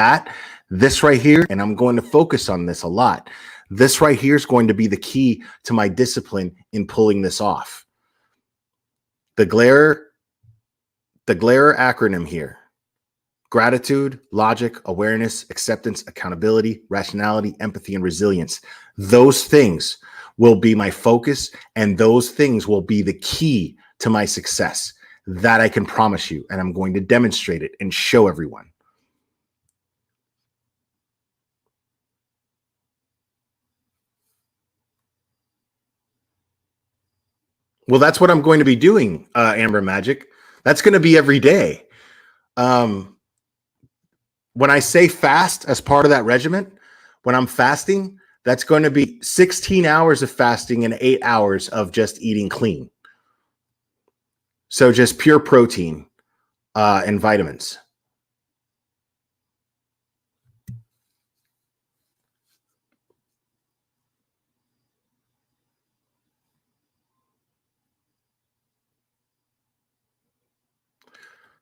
this right here, and I'm going to focus on this a lot. This right here is going to be the key to my discipline in pulling this off. The Glare acronym here: gratitude, logic, awareness, acceptance, accountability, rationality, empathy, and resilience. Those things will be my focus, and those things will be the key to my success. That I can promise you, and I'm going to demonstrate it and show everyone. Well, that's what I'm going to be doing, Amber Magic. That's going to be every day. When I say fast as part of that regimen, when I'm fasting, that's going to be 16 hours of fasting and 8 hours of just eating clean. So just pure protein and vitamins.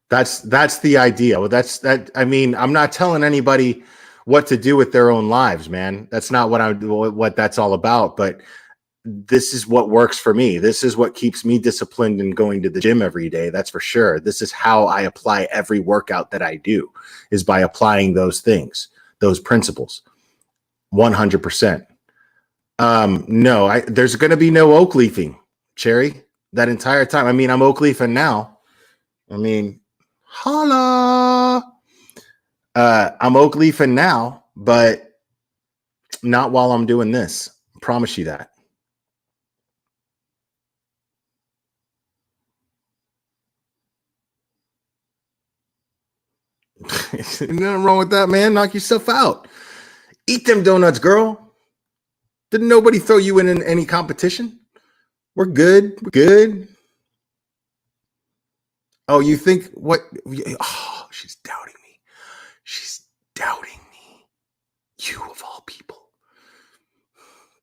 That's the idea. Well, I mean, I'm not telling anybody what to do with their own lives, man. That's not what that's all about. But this is what works for me. This is what keeps me disciplined and going to the gym every day. That's for sure. This is how I apply every workout that I do, is by applying those things, those principles. 100%. No, there's going to be no oak leafing, Cherry, that entire time. I mean, I'm oak leafing now. I mean, holla. I'm oak leafing now, but not while I'm doing this. Promise you that. Nothing wrong with that, man. Knock yourself out. Eat them donuts, girl. Didn't nobody throw you in any competition? We're good. We're good. Oh, you think what? Oh, she's doubting me. She's doubting me. You of all people.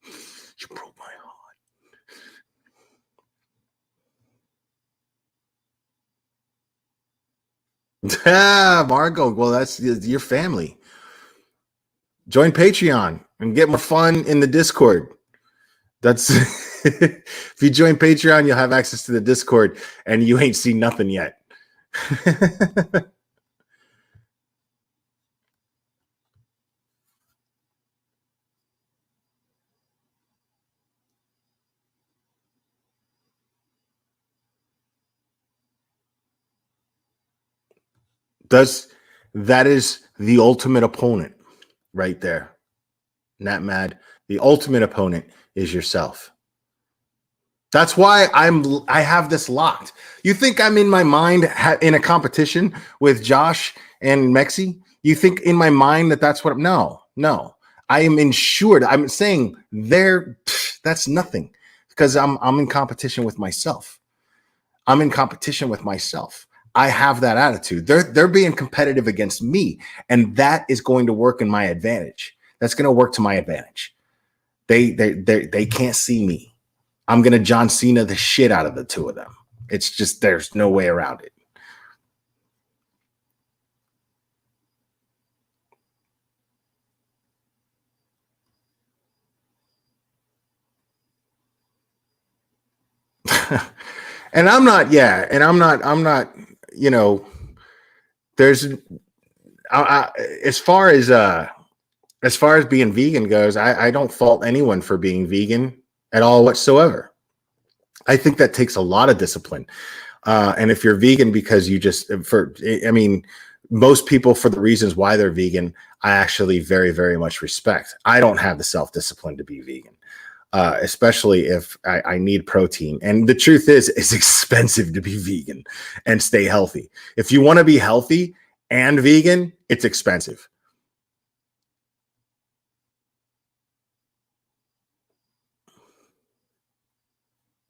You broke my heart. Ah, Margot. Well, that's your family. Join Patreon and get more fun in the Discord. That's if you join Patreon, you'll have access to the Discord, and you ain't seen nothing yet. That is the ultimate opponent right there. Not mad. The ultimate opponent is yourself. That's why I have this locked. You think I'm in my mind in a competition with Josh and Mexi? You think in my mind that's what? No. I am insured. I'm saying that's nothing because I'm in competition with myself. I'm in competition with myself. I have that attitude. They're being competitive against me, and that is going to work in my advantage. That's going to work to my advantage. They can't see me. I'm going to John Cena the shit out of the two of them. It's just there's no way around it. And I'm not, there's as far as being vegan goes, I don't fault anyone for being vegan at all whatsoever. I think that takes a lot of discipline. And if you're vegan because most people, for the reasons why they're vegan, I actually very, very much respect. I don't have the self-discipline to be vegan. Especially if I need protein. And the truth is, it's expensive to be vegan and stay healthy. If you want to be healthy and vegan, it's expensive.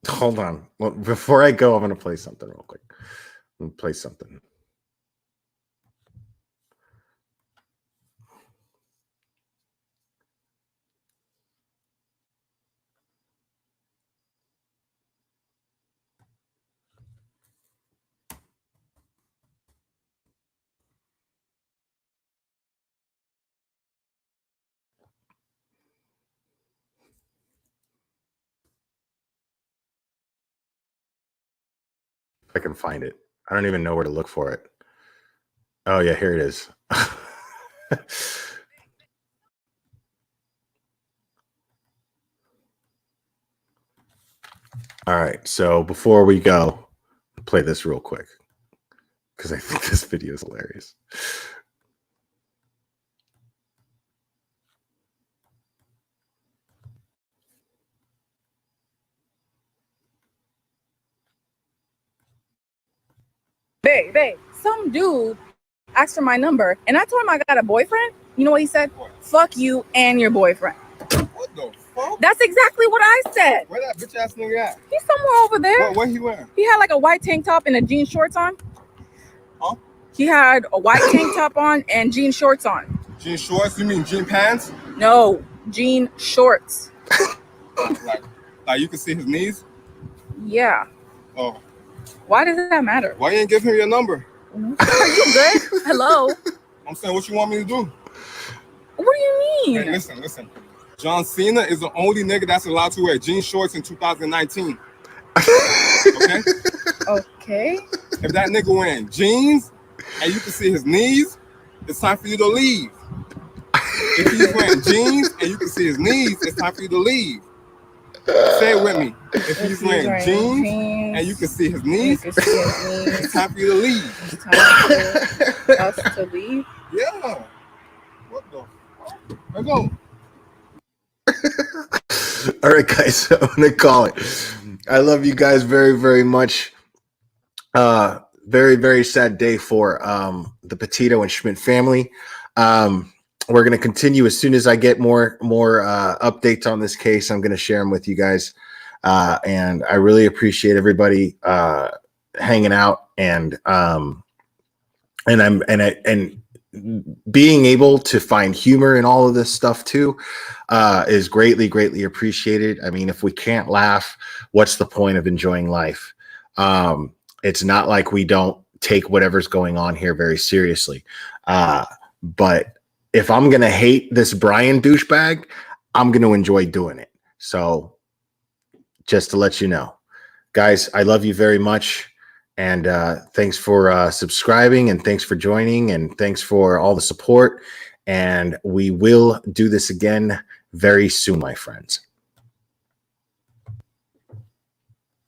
Hold on. Well, before I go, I'm going to play something real quick. I'm going to play something. I can find it. I don't even know where to look for it. Oh yeah, here it is. All right. So before we go, play this real quick because I think this video is hilarious. Babe, some dude asked for my number, and I told him I got a boyfriend. You know what he said? What? Fuck you and your boyfriend. What the fuck? That's exactly what I said. Where that bitch ass nigga at? He's somewhere over there. What he wearing? He had like a white tank top and a jean shorts on. Huh? He had a white tank top on and jean shorts on. Jean shorts? You mean jean pants? No, jean shorts. like you can see his knees? Yeah. Oh. Why does that matter? Why you ain't give him your number? Are you good? Hello? I'm saying, what you want me to do? What do you mean? Hey, listen. John Cena is the only nigga that's allowed to wear jean shorts in 2019. Okay? Okay. If that nigga wearing jeans and you can see his knees, it's time for you to leave. If he's wearing jeans and you can see his knees, it's time for you to leave. Say it with me. If he's wearing jeans and you can see his knees, it's time for you to leave. It's time for us to leave? Yeah. What the fuck? Let's go. All right, guys, I'm gonna call it. I love you guys very, very much. Very, very sad day for the Petito and Schmidt family. We're going to continue as soon as I get more updates on this case. I'm going to share them with you guys, and I really appreciate everybody hanging out and being able to find humor in all of this stuff too is greatly, greatly appreciated. I mean, if we can't laugh, what's the point of enjoying life? It's not like we don't take whatever's going on here very seriously. But if I'm going to hate this Brian douchebag, I'm going to enjoy doing it. So just to let you know, guys, I love you very much. And thanks for subscribing, and thanks for joining, and thanks for all the support. And we will do this again very soon, my friends.